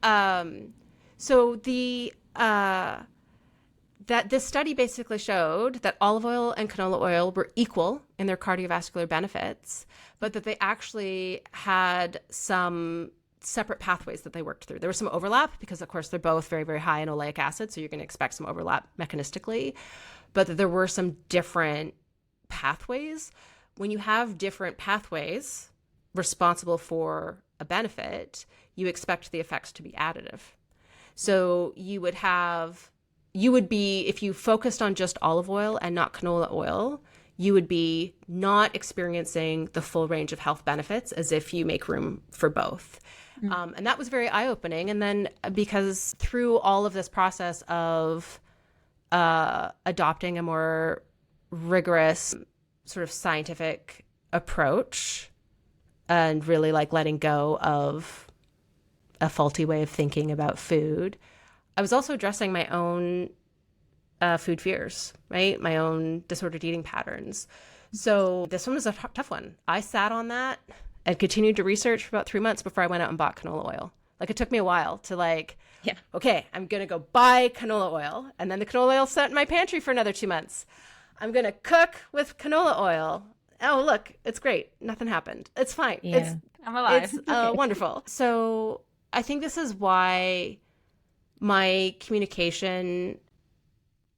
this study basically showed that olive oil and canola oil were equal in their cardiovascular benefits, but that they actually had some separate pathways that they worked through. There was some overlap because, of course, they're both very, very high in oleic acid, so you're going to expect some overlap mechanistically, but that there were some different pathways. When you have different pathways responsible for a benefit, you expect the effects to be additive. So you would be, if you focused on just olive oil and not canola oil, you would be not experiencing the full range of health benefits as if you make room for both. And that was very eye-opening. And then because through all of this process of adopting a more rigorous sort of scientific approach and really like letting go of a faulty way of thinking about food, I was also addressing my own food fears, right? My own disordered eating patterns. So this one was a tough one. I sat on that and continued to research for about 3 months before I went out and bought canola oil. Like it took me a while to okay, I'm going to go buy canola oil. And then the canola oil sat in my pantry for another 2 months. I'm going to cook with canola oil. Oh, look, it's great. Nothing happened. It's fine. Yeah. I'm alive. It's wonderful. So I think this is why my communication,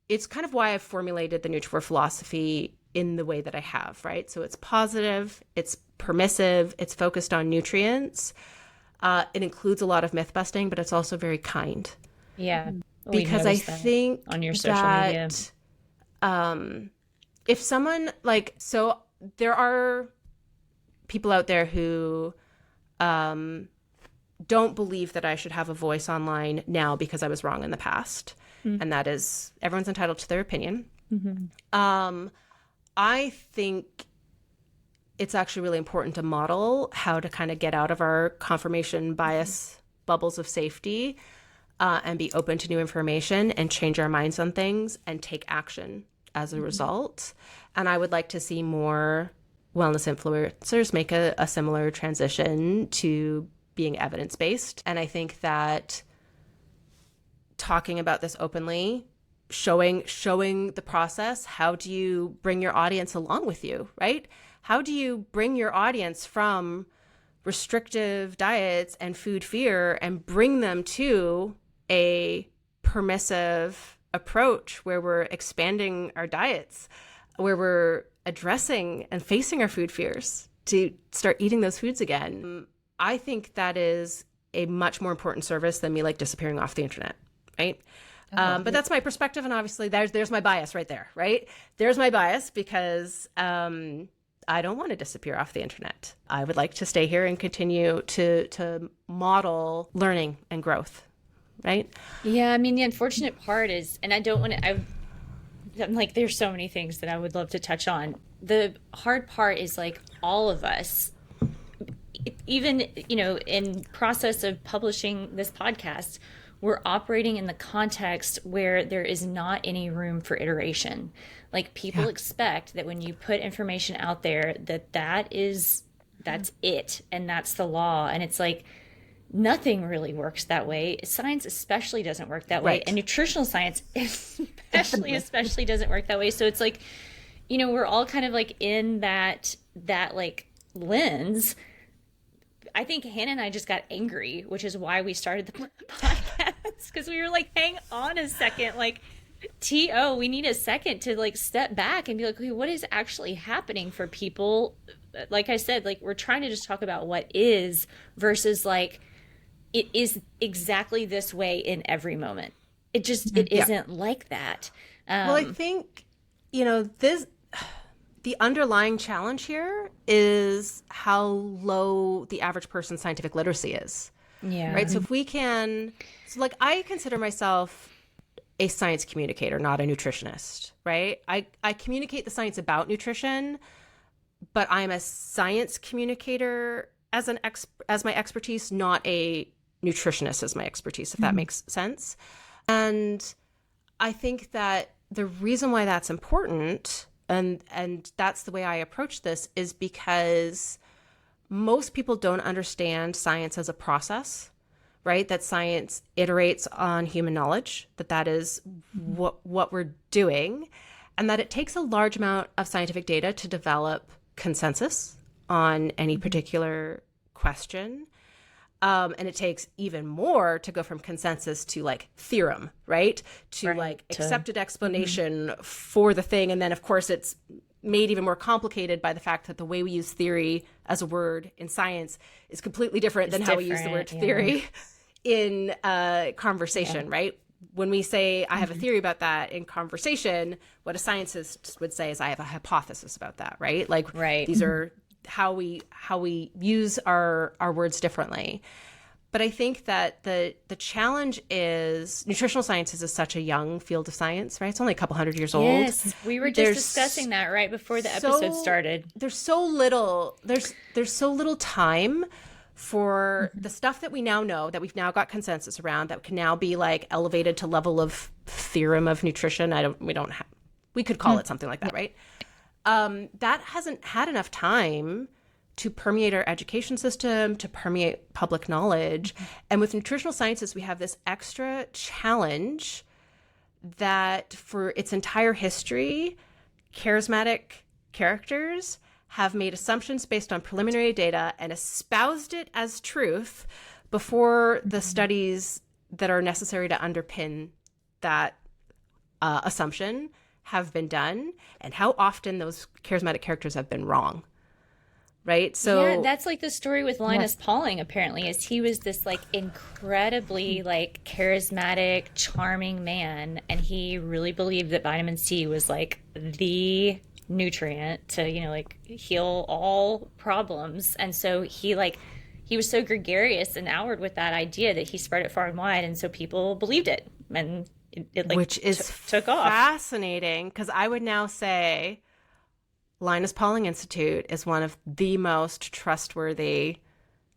it's kind of why I've formulated the Nutrivore philosophy in the way that I have, right? So it's positive, it's permissive, it's focused on nutrients. It includes a lot of myth busting, but it's also very kind. Yeah. Because I think on your social media. If someone so there are people out there who don't believe that I should have a voice online now because I was wrong in the past. And that is, everyone's entitled to their opinion. I think it's actually really important to model how to kind of get out of our confirmation bias bubbles of safety and be open to new information and change our minds on things and take action as a result. And I would like to see more wellness influencers make a similar transition to being evidence-based. And I think that talking about this openly, showing the process, how do you bring your audience along with you, right? How do you bring your audience from restrictive diets and food fear and bring them to a permissive approach where we're expanding our diets, where we're addressing and facing our food fears to start eating those foods again? I think that is a much more important service than me disappearing off the internet, right? But that's my perspective, and obviously there's my bias right there, right? There's my bias because I don't want to disappear off the internet. I would like to stay here and continue to model learning and growth, right? Yeah, I mean, the unfortunate part is, and I don't want to, I'm like, there's so many things that I would love to touch on. The hard part is all of us, even, in process of publishing this podcast, we're operating in the context where there is not any room for iteration. People expect that when you put information out there, that's it, and that's the law. And it's nothing really works that way. Science especially doesn't work that way. And nutritional science especially doesn't work that way. So it's we're all kind of in that lens. I think Hannah and I just got angry, which is why we started the podcast, because we were hang on a second, we need a second to step back and be okay, what is actually happening for people? Like I said, we're trying to just talk about what is versus it is exactly this way in every moment. It just, it isn't like that. Well, I think, the underlying challenge here is how low the average person's scientific literacy is. Yeah. Right. So if we can, I consider myself a science communicator, not a nutritionist, right? I communicate the science about nutrition, but I'm a science communicator as my expertise, not a nutritionist as my expertise, if that makes sense. And I think that the reason why that's important, and that's the way I approach this, is because most people don't understand science as a process, right? That science iterates on human knowledge, that is what we're doing, and that it takes a large amount of scientific data to develop consensus on any particular question. And it takes even more to go from consensus to theorem, right? To accepted explanation for the thing. And then of course it's made even more complicated by the fact that the way we use theory as a word in science is completely different than how we use the word theory in conversation, right? When we say I have a theory about that in conversation, what a scientist would say is I have a hypothesis about that, right? These are how we use our words differently. But I think that the challenge is nutritional sciences is such a young field of science, right? It's only a couple hundred years old. Yes, we were just discussing that right before the episode started. There's so little time for the stuff that we now know, that we've now got consensus around, that can now be like elevated to level of theorem of nutrition. We could call it something like that, right? That hasn't had enough time to permeate our education system, to permeate public knowledge. And with nutritional sciences, we have this extra challenge that for its entire history, charismatic characters have made assumptions based on preliminary data and espoused it as truth before the studies that are necessary to underpin that assumption have been done, and how often those charismatic characters have been wrong. Right. So yeah, that's like the story with Linus Pauling, apparently, is he was this like incredibly like charismatic, charming man. And he really believed that vitamin C was like the nutrient to, you know, like heal all problems. And so he was so gregarious and outward with that idea that he spread it far and wide. And so people believed it. And it like, which is took off. Fascinating, because I would now say Linus Pauling Institute is one of the most trustworthy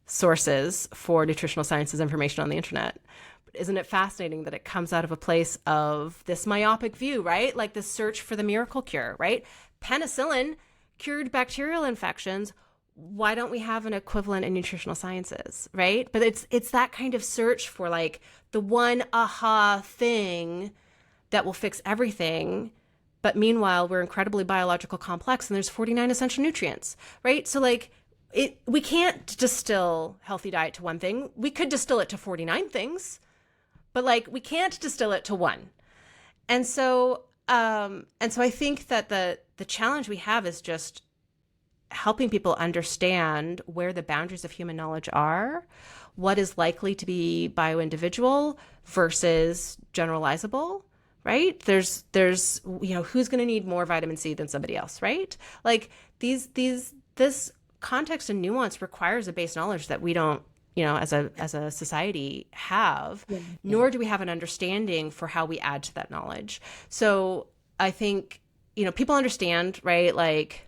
sources for nutritional sciences information on the internet. But isn't it fascinating that it comes out of a place of this myopic view, right? Like this search for the miracle cure, right? Penicillin cured bacterial infections. Why don't we have an equivalent in nutritional sciences, right? But it's that kind of search for like the one aha thing that will fix everything. But meanwhile, we're incredibly biological complex, and there's 49 essential nutrients, right? So like we can't distill healthy diet to one thing. We could distill it to 49 things, but like we can't distill it to one. And so I think that the challenge we have is just helping people understand where the boundaries of human knowledge are, what is likely to be bio-individual versus generalizable. Right? There's, you know, who's going to need more vitamin C than somebody else, right? Like this context and nuance requires a base knowledge that we don't, you know, as a society have, nor do we have an understanding for how we add to that knowledge. So I think, you know, people understand, right? Like,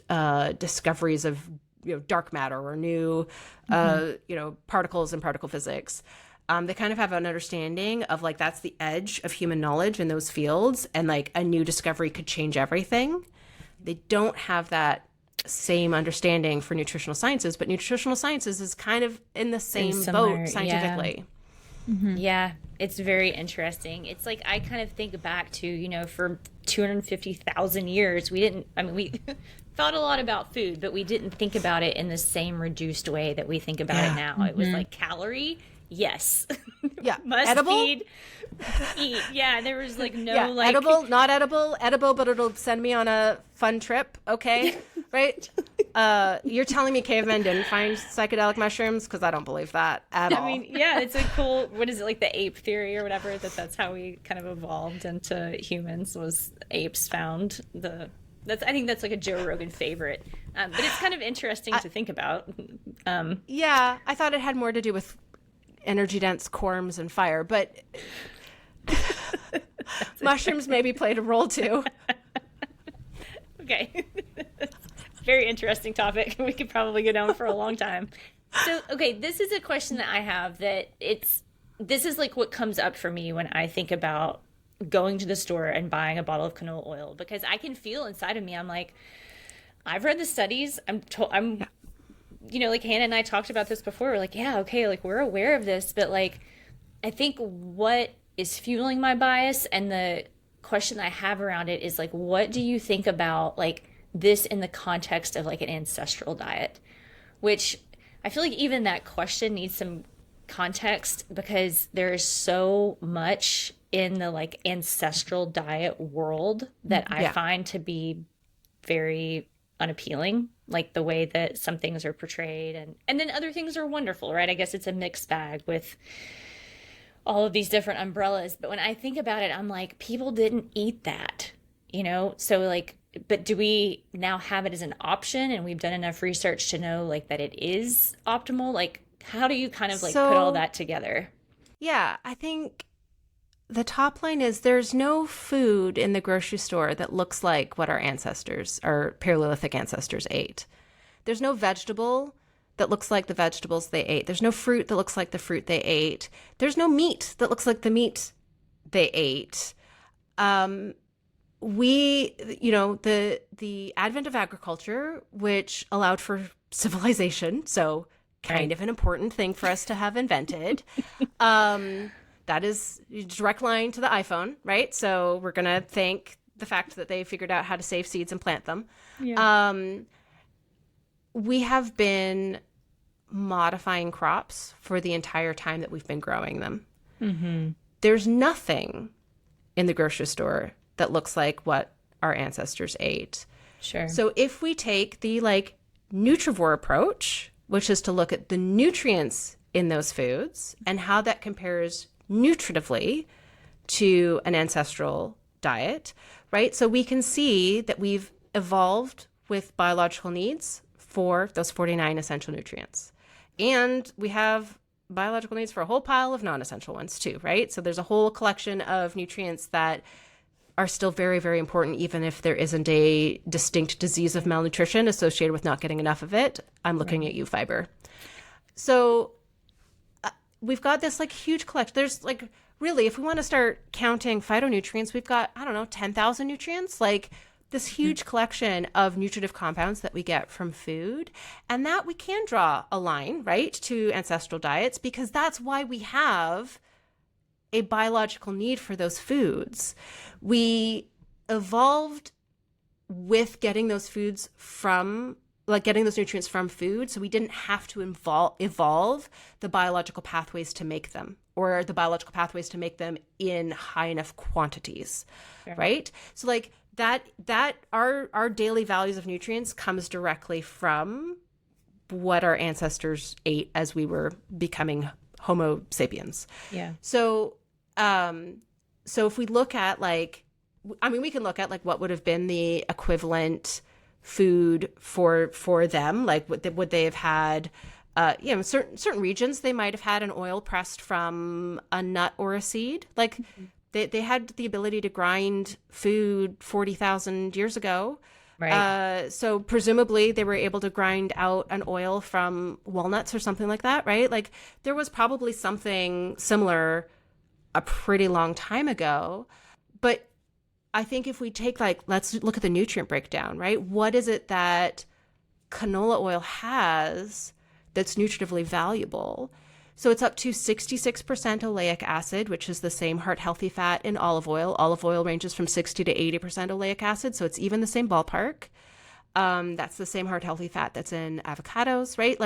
discoveries of, you know, dark matter or new, you know, particles in particle physics. They kind of have an understanding of like that's the edge of human knowledge in those fields, and like a new discovery could change everything. They don't have that same understanding for nutritional sciences, but nutritional sciences is kind of in the same boat scientifically. Yeah, it's very interesting. It's like I kind of think back to, you know, for 250,000 years, we thought a lot about food, but we didn't think about it in the same reduced way that we think about it now. It was like calorie. Yes. Yeah. Must edible? feed, eat. Yeah. There was like no like edible, not edible, but it'll send me on a fun trip. Okay. Right. You're telling me cavemen didn't find psychedelic mushrooms? Because I don't believe that at all. I mean, yeah, it's a cool, what is it, like the ape theory or whatever, that's how we kind of evolved into humans, was apes found I think that's like a Joe Rogan favorite. But it's kind of interesting to think about. Yeah. I thought it had more to do with energy dense corms and fire, but mushrooms maybe played a role too. Okay. Very interesting topic. We could probably go down for a long time. So, okay, this is a question that I have this is like what comes up for me when I think about going to the store and buying a bottle of canola oil, because I can feel inside of me, I'm like, I've read the studies. You know, like Hannah and I talked about this before. We're like, yeah, okay, like we're aware of this, but like, I think what is fueling my bias and the question I have around it is like, what do you think about like this in the context of like an ancestral diet? Which I feel like even that question needs some context, because there is so much in the like ancestral diet world that I find to be very unappealing, like the way that some things are portrayed, and then other things are wonderful, right? I guess it's a mixed bag with all of these different umbrellas. But when I think about it, I'm like, people didn't eat that, you know? So like, but do we now have it as an option, and we've done enough research to know like that it is optimal? Like, How do you kind of like So- put all that together? Yeah, I think the top line is there's no food in the grocery store that looks like what our ancestors, our Paleolithic ancestors, ate. There's no vegetable that looks like the vegetables they ate. There's no fruit that looks like the fruit they ate. There's no meat that looks like the meat they ate. The advent of agriculture, which allowed for civilization, so kind of an important thing for us to have invented. That is a direct line to the iPhone, right? So we're going to thank the fact that they figured out how to save seeds and plant them. Yeah. We have been modifying crops for the entire time that we've been growing them. Mm-hmm. There's nothing in the grocery store that looks like what our ancestors ate. Sure. So if we take the nutrivore approach, which is to look at the nutrients in those foods and how that compares nutritively to an ancestral diet, right? So we can see that we've evolved with biological needs for those 49 essential nutrients. And we have biological needs for a whole pile of non-essential ones too, right? So there's a whole collection of nutrients that are still very, very important, even if there isn't a distinct disease of malnutrition associated with not getting enough of it. I'm looking at you, fiber. So we've got this huge collection. There's really, if we want to start counting phytonutrients, we've got, 10,000 nutrients, this huge collection of nutritive compounds that we get from food. And that we can draw a line, right, to ancestral diets, because that's why we have a biological need for those foods. We evolved with getting those foods from, getting those nutrients from food, so we didn't have to evolve the biological pathways to make them, or the biological pathways to make them in high enough quantities, right? So that our daily values of nutrients comes directly from what our ancestors ate as we were becoming Homo sapiens. Yeah. So if we look at we can look at what would have been the equivalent food for them. Would they have had, certain regions, they might have had an oil pressed from a nut or a seed. They had the ability to grind food 40,000 years ago. Right. So presumably they were able to grind out an oil from walnuts or something like that, right? There was probably something similar a pretty long time ago. But I think if we take let's look at the nutrient breakdown, right? What is it that canola oil has that's nutritively valuable? So it's up to 66% oleic acid, which is the same heart healthy fat in olive oil. Olive oil ranges from 60 to 80% oleic acid, so it's even the same ballpark. That's the same heart healthy fat that's in avocados, right?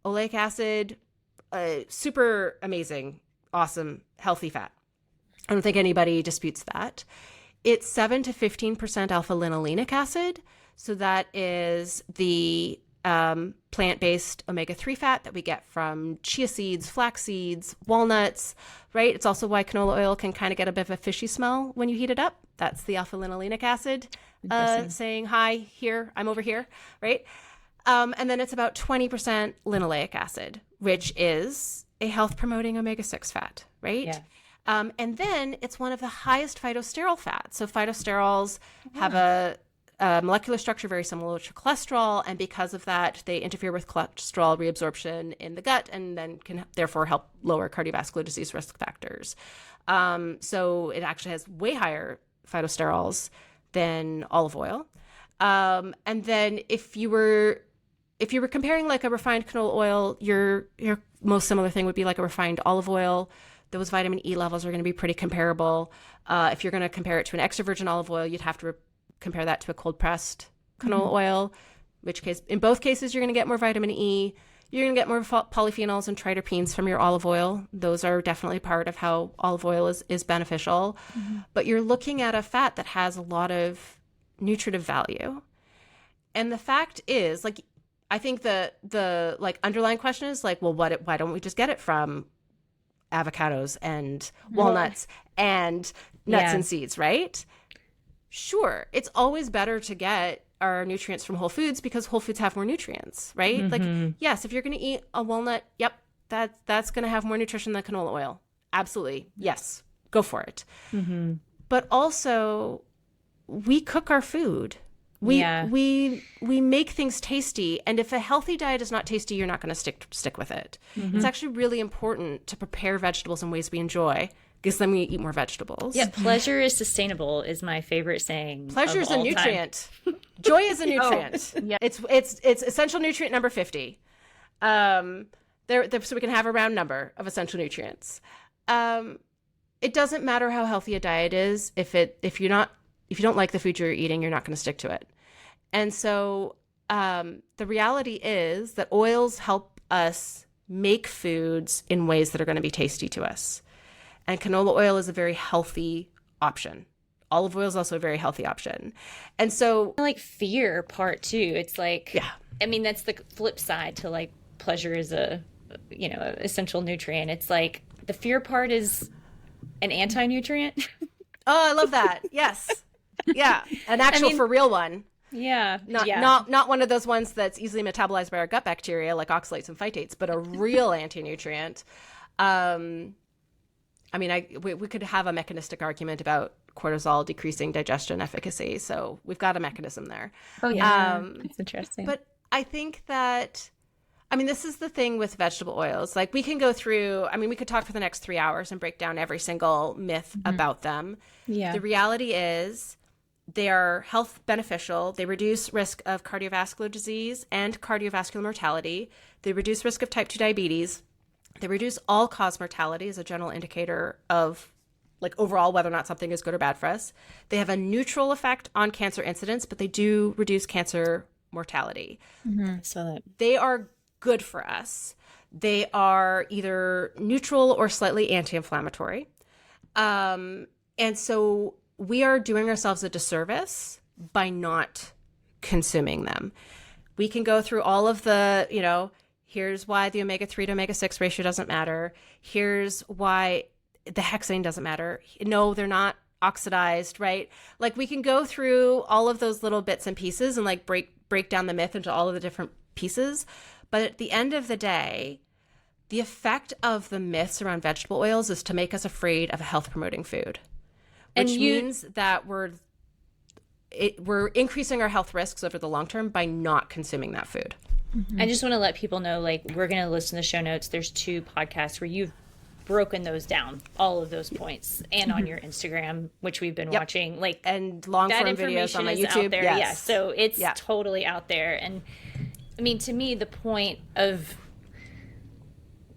Oleic acid, super amazing, awesome, healthy fat. I don't think anybody disputes that. It's 7 to 15% alpha-linolenic acid. So that is the plant-based omega-3 fat that we get from chia seeds, flax seeds, walnuts, right? It's also why canola oil can kind of get a bit of a fishy smell when you heat it up. That's the alpha-linolenic acid saying, hi, here, I'm over here, right? And then it's about 20% linoleic acid, which is a health-promoting omega-6 fat, right? Yeah. And then it's one of the highest phytosterol fats. So phytosterols have a molecular structure very similar to cholesterol, and because of that, they interfere with cholesterol reabsorption in the gut and then can therefore help lower cardiovascular disease risk factors. So it actually has way higher phytosterols than olive oil. And then if you were comparing a refined canola oil, your most similar thing would be a refined olive oil. Those vitamin E levels are going to be pretty comparable. If you're going to compare it to an extra virgin olive oil, you'd have to compare that to a cold pressed canola oil, which case, in both cases, you're going to get more vitamin E. You're going to get more polyphenols and triterpenes from your olive oil. Those are definitely part of how olive oil is beneficial. But you're looking at a fat that has a lot of nutritive value. And the fact is, I think the underlying question is why don't we just get it from avocados and walnuts and nuts and seeds, right? Sure, it's always better to get our nutrients from whole foods because whole foods have more nutrients, right? Like, yes, if you're going to eat a walnut, yep, that's going to have more nutrition than canola oil. Absolutely. Yes. Go for it. But also, we cook our food. We make things tasty. And if a healthy diet is not tasty, you're not going to stick with it. It's actually really important to prepare vegetables in ways we enjoy, because then we eat more vegetables. Yeah, pleasure is sustainable is my favorite saying. Pleasure is a nutrient. Joy is a nutrient. It's essential nutrient number 50. So we can have a round number of essential nutrients. It doesn't matter how healthy a diet is. If you don't like the food you're eating, you're not going to stick to it. And so the reality is that oils help us make foods in ways that are going to be tasty to us. And canola oil is a very healthy option. Olive oil is also a very healthy option. And so, like, fear part too. It's like, I mean, that's the flip side to like pleasure is a essential nutrient. It's like the fear part is an anti-nutrient. Oh, I love that. Yes. Yeah. An actual for real one. Yeah. Not one of those ones that's easily metabolized by our gut bacteria like oxalates and phytates, but a real anti-nutrient. I mean, we could have a mechanistic argument about cortisol decreasing digestion efficacy. So we've got a mechanism there. Oh, yeah. It's interesting. But I think that, I mean, this is the thing with vegetable oils. Like, we can go through, I mean, we could talk for the next 3 hours and break down every single myth about them. Yeah. The reality is they are health beneficial. They reduce risk of cardiovascular disease and cardiovascular mortality. They reduce risk of type 2 diabetes. They reduce all-cause mortality as a general indicator of, like, overall whether or not something is good or bad for us. They have a neutral effect on cancer incidence, but they do reduce cancer mortality. So that they are good for us. They are either neutral or slightly anti-inflammatory. And so we are doing ourselves a disservice by not consuming them. We can go through all of the, here's why the omega-3 to omega-6 ratio doesn't matter. Here's why the hexane doesn't matter. No, they're not oxidized, right? Like, we can go through all of those little bits and pieces and like break down the myth into all of the different pieces. But at the end of the day, the effect of the myths around vegetable oils is to make us afraid of a health-promoting food, which means that we're increasing our health risks over the long term by not consuming that food. I just want to let people know, like, we're going to listen to the show notes. There's 2 podcasts where you've broken those down, all of those points, and on your Instagram, which we've been watching, like, and long form videos on my YouTube. Out there. Yes. Yeah, so it's totally out there. And I mean, to me, the point of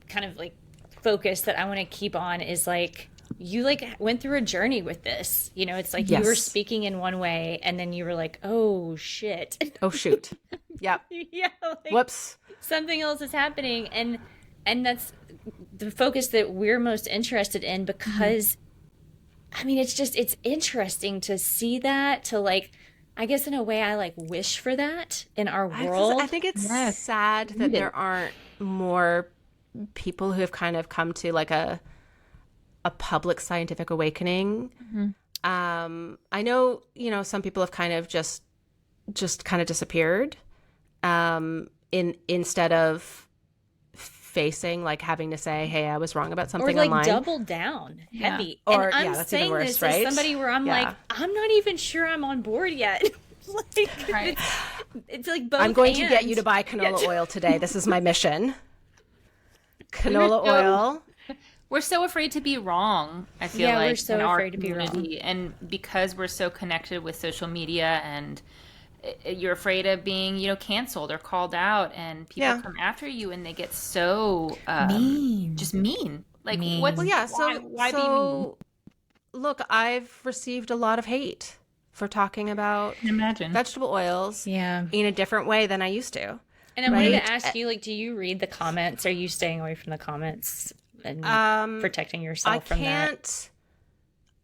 kind of like focus that I want to keep on is like, you like went through a journey with this, it's like you were speaking in one way and then you were like, oh shit. Oh shoot. Yep. Yeah. Like, whoops. Something else is happening. And that's the focus that we're most interested in, because I mean, it's interesting to see that, to like, I guess in a way I like wish for that in our world. I think it's sad that there aren't more people who have kind of come to like a public scientific awakening. I know, some people have kind of just kind of disappeared instead of facing, like, having to say, hey, I was wrong about something, or like online. Double down heavy. Or and I'm that's saying even worse, this right? as somebody where I'm like, I'm not even sure I'm on board yet. Like, it's like both. I'm going to get you to buy canola oil today. This is my mission. Canola oil. We're so afraid to be wrong, I feel like, we're so in our afraid to be community. And because we're so connected with social media, and you're afraid of being, canceled or called out, and people come after you and they get so mean. Just mean. Like, mean. Why be mean? Look, I've received a lot of hate for talking about vegetable oils in a different way than I used to. And I wanted to ask you, like, do you read the comments? Are you staying away from the comments and protecting yourself from that? I can't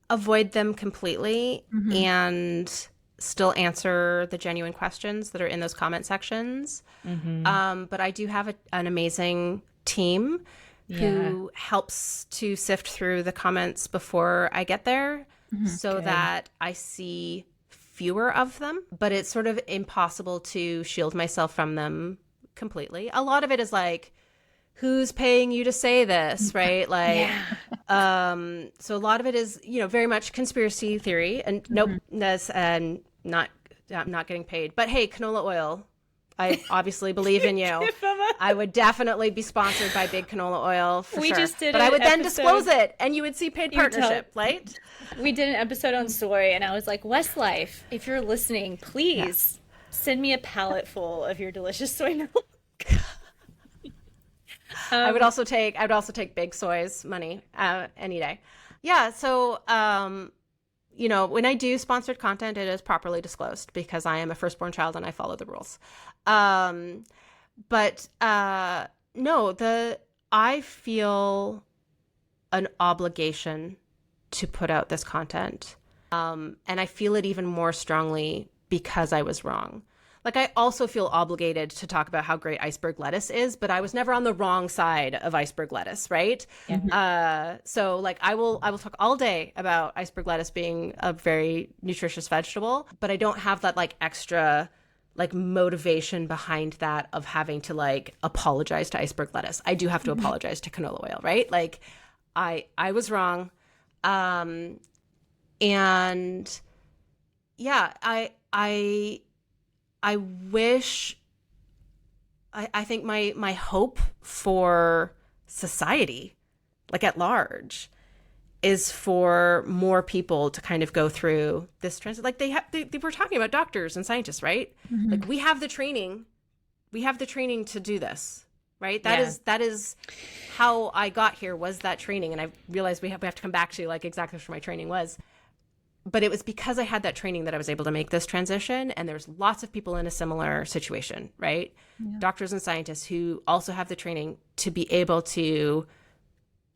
avoid them completely and still answer the genuine questions that are in those comment sections. But I do have an amazing team who helps to sift through the comments before I get there, so that I see fewer of them, but it's sort of impossible to shield myself from them completely. A lot of it is like, who's paying you to say this, right? Like, so a lot of it is, very much conspiracy theory, and nope, that's and not, I'm not getting paid. But hey, canola oil, I obviously believe in you. I would definitely be sponsored by Big Canola Oil for sure. Just did but I would then episode, disclose it, and you would see paid partnership, right? We did an episode on soy, and I was like, Westlife, if you're listening, please send me a pallet full of your delicious soy milk. I would also take Big Soy's money any day. Yeah. So, when I do sponsored content, it is properly disclosed because I am a firstborn child and I follow the rules. I feel an obligation to put out this content. And I feel it even more strongly because I was wrong. Like, I also feel obligated to talk about how great iceberg lettuce is, but I was never on the wrong side of iceberg lettuce, right? So like, I will talk all day about iceberg lettuce being a very nutritious vegetable, but I don't have that like extra like motivation behind that of having to like apologize to iceberg lettuce. I do have to apologize to canola oil, right? Like, I was wrong. And yeah, I wish, I think my hope for society, like at large, is for more people to kind of go through this transit. Like they were talking about doctors and scientists, right? Like we have the training to do this, right? That is how I got here, was that training. And I realized we have to come back to like exactly what my training was. But it was because I had that training that I was able to make this transition. And there's lots of people in a similar situation, right? Yeah. Doctors and scientists who also have the training to be able to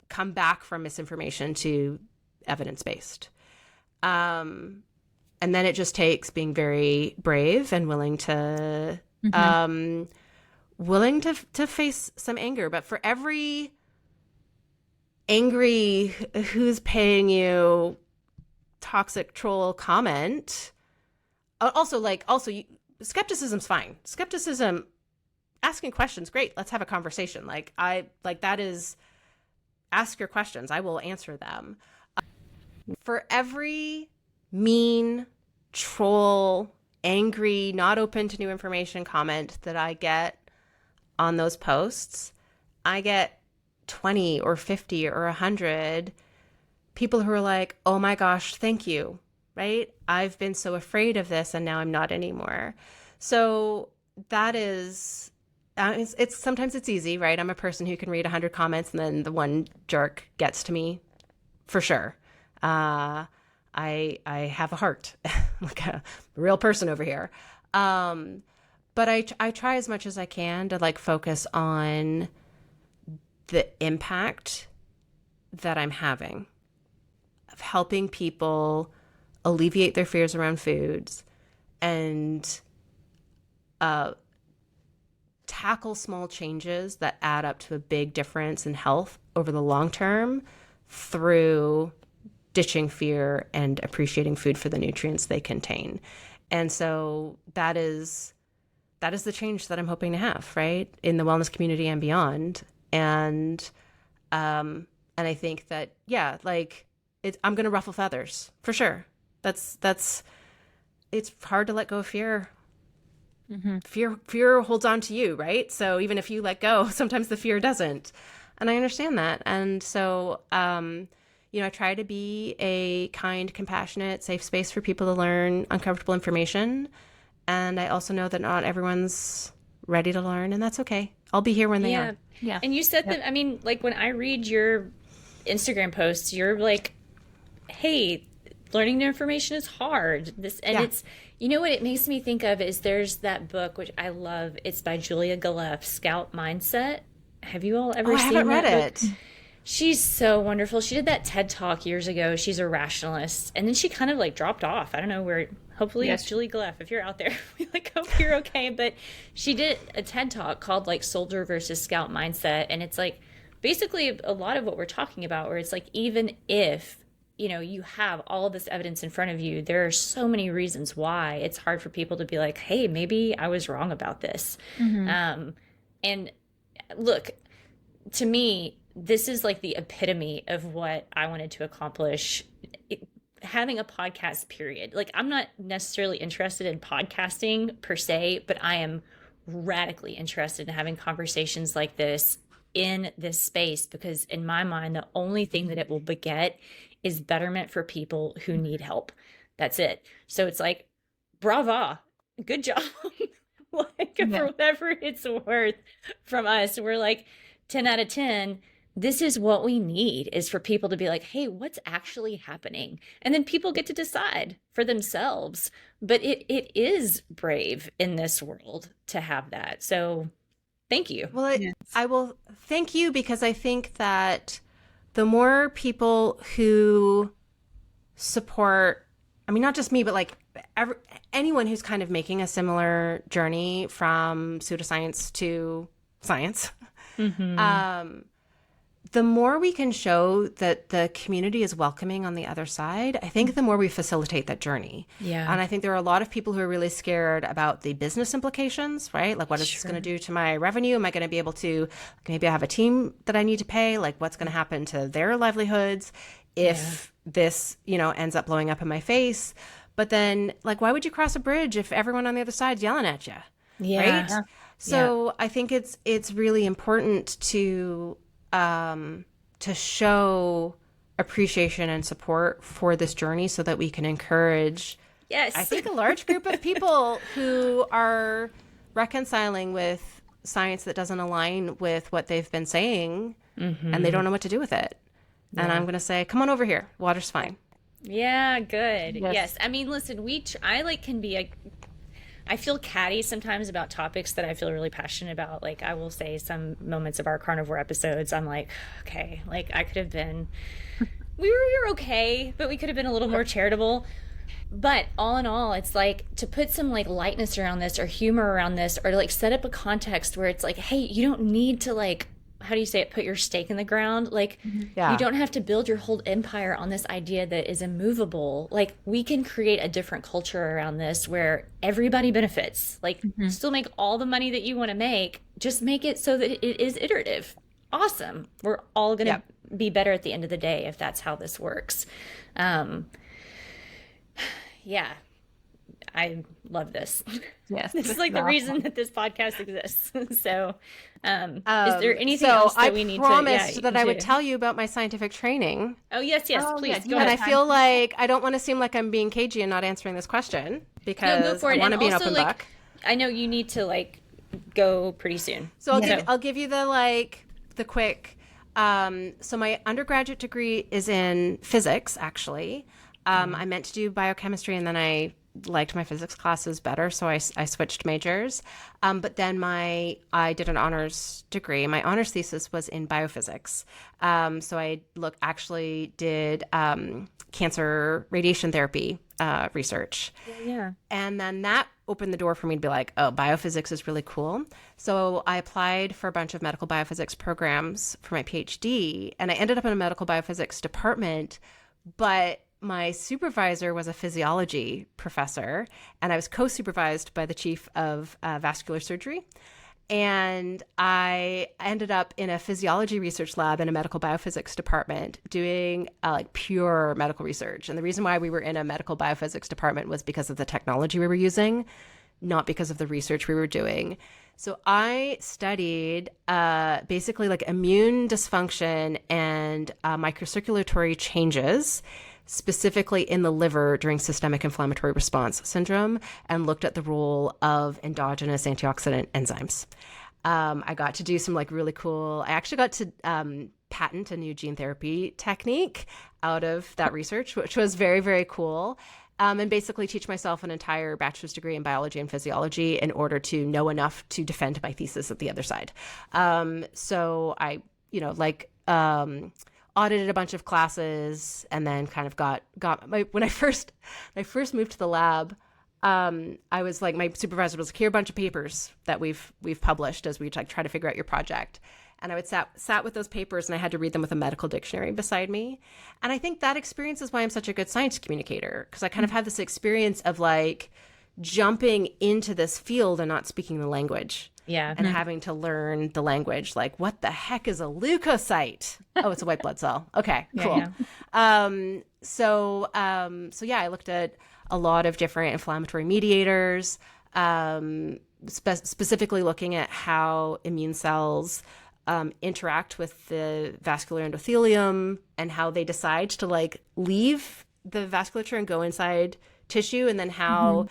come back from misinformation to evidence-based. And then it just takes being very brave and willing to face some anger. But for every angry who's paying you toxic troll comment, skepticism's fine. Skepticism, asking questions, great, let's have a conversation. That is, ask your questions, I will answer them. For every mean troll, angry, not open to new information comment that I get on those posts, I get 20 or 50 or 100 people who are like, oh my gosh, thank you, right? I've been so afraid of this and now I'm not anymore. So that is, it's sometimes it's easy, right? I'm a person who can read 100 comments and then the one jerk gets to me for sure. I have a heart, like a real person over here. But I try as much as I can to like focus on the impact that I'm having of helping people alleviate their fears around foods and tackle small changes that add up to a big difference in health over the long term through ditching fear and appreciating food for the nutrients they contain. And so that is the change that I'm hoping to have, right, in the wellness community and beyond. And I think that, yeah, like, I'm going to ruffle feathers for sure. It's hard to let go of fear. Fear holds on to you, right? So even if you let go, sometimes the fear doesn't. And I understand that. And so, I try to be a kind, compassionate, safe space for people to learn uncomfortable information. And I also know that not everyone's ready to learn, and that's okay. I'll be here when they are. Yeah. And you said that, I mean, like when I read your Instagram posts, you're like, hey, learning new information is hard. It's, you know what it makes me think of is there's that book, which I love. It's by Julia Galef, Scout Mindset. Have you all ever seen that? I haven't read it. She's so wonderful. She did that TED Talk years ago. She's a rationalist. And then she kind of like dropped off. I don't know where. Hopefully it's Julie Galef. If you're out there, we like hope you're okay. But she did a TED Talk called like Soldier versus Scout Mindset. And it's like basically a lot of what we're talking about, where it's like, even if you have all this evidence in front of you, there are so many reasons why it's hard for people to be like, hey, maybe I was wrong about this. And look, to me, this is like the epitome of what I wanted to accomplish. Having a podcast, period. Like, I'm not necessarily interested in podcasting per se, but I am radically interested in having conversations like this in this space, because in my mind, the only thing that it will beget is betterment for people who need help. That's it. So it's like, brava, good job. Like, for whatever it's worth from us, we're like 10 out of 10. This is what we need, is for people to be like, hey, what's actually happening? And then people get to decide for themselves. But it is brave in this world to have that. So thank you. Well, I will thank you, because I think that the more people who support, I mean, not just me, but like anyone who's kind of making a similar journey from pseudoscience to science, the more we can show that the community is welcoming on the other side, I think the more we facilitate that journey. Yeah. And I think there are a lot of people who are really scared about the business implications, right? Like, what is this going to do to my revenue? Am I going to be able to, maybe I have a team that I need to pay? Like, what's going to happen to their livelihoods if this, ends up blowing up in my face? But then, like, why would you cross a bridge if everyone on the other side's yelling at you? Yeah. Right? So I think it's really important to show appreciation and support for this journey, so that we can encourage, I think, a large group of people who are reconciling with science that doesn't align with what they've been saying, and they don't know what to do with it. And I'm going to say, come on over here. Water's fine. Yeah, good. Yes. I mean, listen, I feel catty sometimes about topics that I feel really passionate about. Like, I will say some moments of our carnivore episodes, I'm like, okay, like, I could have been, we were okay, but we could have been a little more charitable. But all in all, it's like, to put some like lightness around this, or humor around this, or like set up a context where it's like, hey, you don't need to, like, how do you say it, put your stake in the ground? Like, you don't have to build your whole empire on this idea that is immovable. Like, we can create a different culture around this where everybody benefits. Like, still make all the money that you want to make, just make it so that it is iterative. Awesome. We're all going to be better at the end of the day if that's how this works. I love this. Yes. This is like the reason that this podcast exists. So, is there anything else that we need to? I promised that I would tell you about my scientific training. Oh, yes, please. Go and ahead. I feel like I don't want to seem like I'm being cagey and not answering this question, because I want to be an open book. I know you need to like go pretty soon. So I'll give you the quick. So my undergraduate degree is in physics, actually. I meant to do biochemistry, and then I liked my physics classes better, so I switched majors. But then I did an honors degree. My honors thesis was in biophysics. So I actually did cancer radiation therapy research. Yeah. And then that opened the door for me to be like, oh, biophysics is really cool. So I applied for a bunch of medical biophysics programs for my PhD, and I ended up in a medical biophysics department, but my supervisor was a physiology professor, and I was co-supervised by the chief of vascular surgery. And I ended up in a physiology research lab in a medical biophysics department doing like pure medical research. And the reason why we were in a medical biophysics department was because of the technology we were using, not because of the research we were doing. So I studied basically like immune dysfunction and microcirculatory changes, specifically in the liver during systemic inflammatory response syndrome, and looked at the role of endogenous antioxidant enzymes. I got to do some like really cool, I actually got to patent a new gene therapy technique out of that research, which was very, very cool. And basically teach myself an entire bachelor's degree in biology and physiology in order to know enough to defend my thesis at the other side. So I, audited a bunch of classes, and then kind of got when I first moved to the lab, I was like, my supervisor was like, here are a bunch of papers that we've published as we try to figure out your project. and I would sat with those papers, and I had to read them with a medical dictionary beside me. And I think that experience is why I'm such a good science communicator, because I kind of had this experience of like jumping into this field and not speaking the language. Yeah. And having to learn the language, like, what the heck is a leukocyte? Oh, it's a white blood cell. Okay, cool. So yeah, I looked at a lot of different inflammatory mediators, specifically looking at how immune cells interact with the vascular endothelium and how they decide to like leave the vasculature and go inside tissue, and then how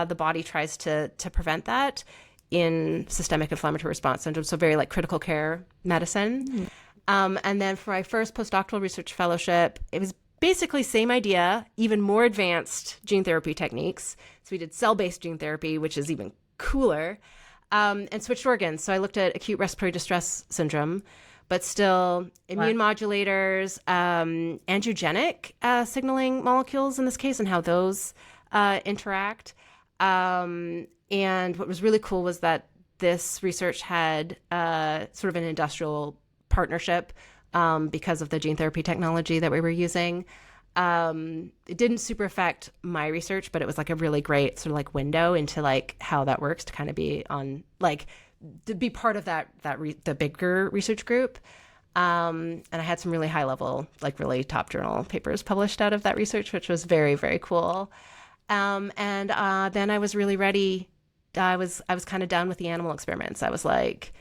the body tries to prevent that in systemic inflammatory response syndrome. So very like critical care medicine. And then for my first postdoctoral research fellowship, it was basically same idea, even more advanced gene therapy techniques. So we did cell-based gene therapy, which is even cooler, and switched organs. So I looked at acute respiratory distress syndrome, but still immune modulators, angiogenic signaling molecules in this case, and how those interact. And what was really cool was that this research had sort of an industrial partnership because of the gene therapy technology that we were using. It didn't super affect my research, but it was like a really great sort of like window into like how that works, to kind of be on like to be part of the bigger research group. And I had some really high level, like really top journal papers published out of that research, which was very, very cool. And then I was really ready. I was kind of done with the animal experiments. I was like,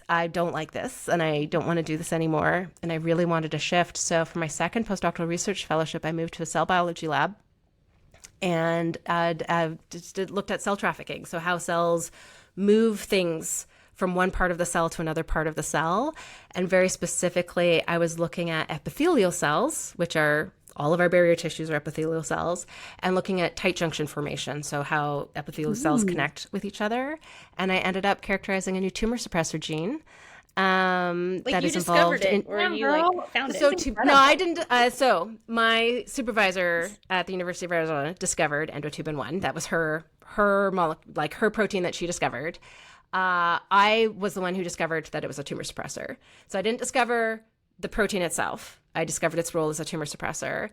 I don't like this, and I don't want to do this anymore. And I really wanted to shift. So for my second postdoctoral research fellowship, I moved to a cell biology lab, and just looked at cell trafficking. So how cells move things from one part of the cell to another part of the cell. And very specifically, I was looking at epithelial cells, which are all of our barrier tissues are epithelial cells, and looking at tight junction formation, so how epithelial cells connect with each other. And I ended up characterizing a new tumor suppressor gene that is involved in. Or you like found it? So no, I didn't. So my supervisor at the University of Arizona discovered endotubin 1. That was her protein that she discovered. I was the one who discovered that it was a tumor suppressor. So I didn't discover the protein itself. I discovered its role as a tumor suppressor.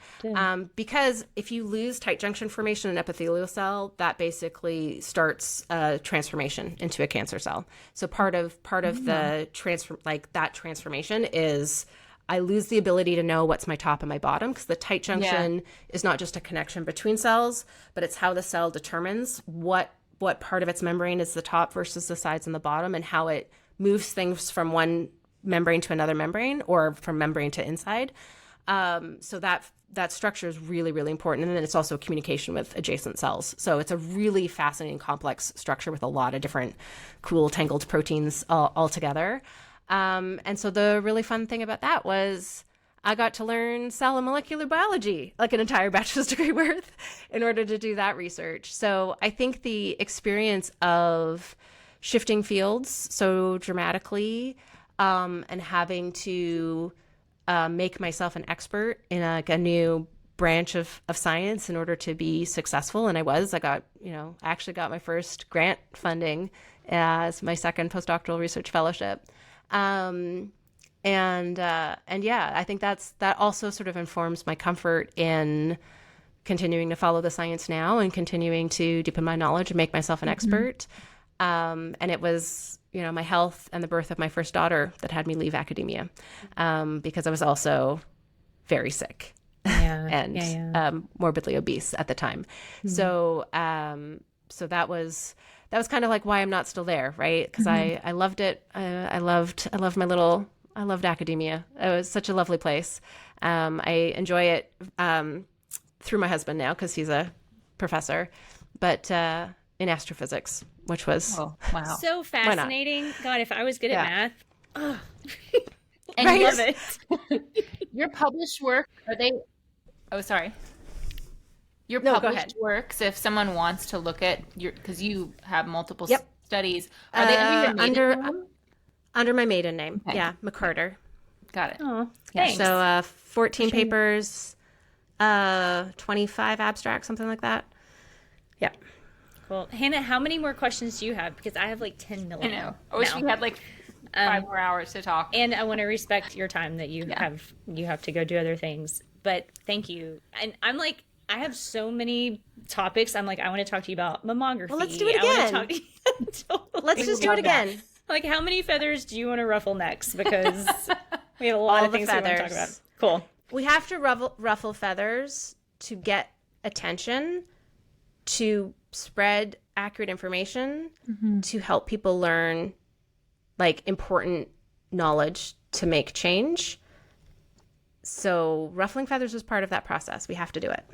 Because if you lose tight junction formation in an epithelial cell, that basically starts a transformation into a cancer cell. So part of the transformation is I lose the ability to know what's my top and my bottom, because the tight junction is not just a connection between cells, but it's how the cell determines what part of its membrane is the top versus the sides and the bottom, and how it moves things from one membrane to another membrane, or from membrane to inside. So that structure is really, really important. And then it's also communication with adjacent cells. So it's a really fascinating, complex structure with a lot of different cool tangled proteins all together. And so the really fun thing about that was I got to learn cell and molecular biology, like an entire bachelor's degree worth, in order to do that research. So I think the experience of shifting fields so dramatically, and having to make myself an expert in a new branch of science in order to be successful. And I actually got my first grant funding as my second postdoctoral research fellowship. And yeah, I think that also sort of informs my comfort in continuing to follow the science now and continuing to deepen my knowledge and make myself an expert. And it was, my health and the birth of my first daughter that had me leave academia, because I was also very sick and morbidly obese at the time. So that was kind of like why I'm not still there, right? Because I loved it. I loved academia. It was such a lovely place. I enjoy it through my husband now, because he's a professor, but in astrophysics, which was so fascinating. God, if I was good at math, and I love it. Your published work, are they? Oh, sorry. Your published works, if someone wants to look at because you have multiple studies, are they under your maiden name? Under my maiden name? Okay. Yeah, McCarter. Got it. Oh, thanks. So 14 papers, 25 abstracts, something like that. Yeah. Cool. Hannah, how many more questions do you have? Because I have like 10 million. I know. I wish we had like 5 more hours to talk. And I want to respect your time that you have to go do other things. But thank you. And I'm like, I have so many topics. I'm like, I want to talk to you about mammography. Well, let's do it again. Totally. Let's just do it again. Like, how many feathers do you want to ruffle next? Because we have a lot of things we want to talk about. Cool. We have to ruffle feathers to get attention, to spread accurate information, to help people learn like important knowledge to make change. So ruffling feathers is part of that process. We have to do it.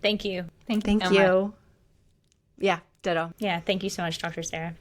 Thank you. Thank you. Yeah, ditto. Yeah, thank you so much, Dr. Sarah.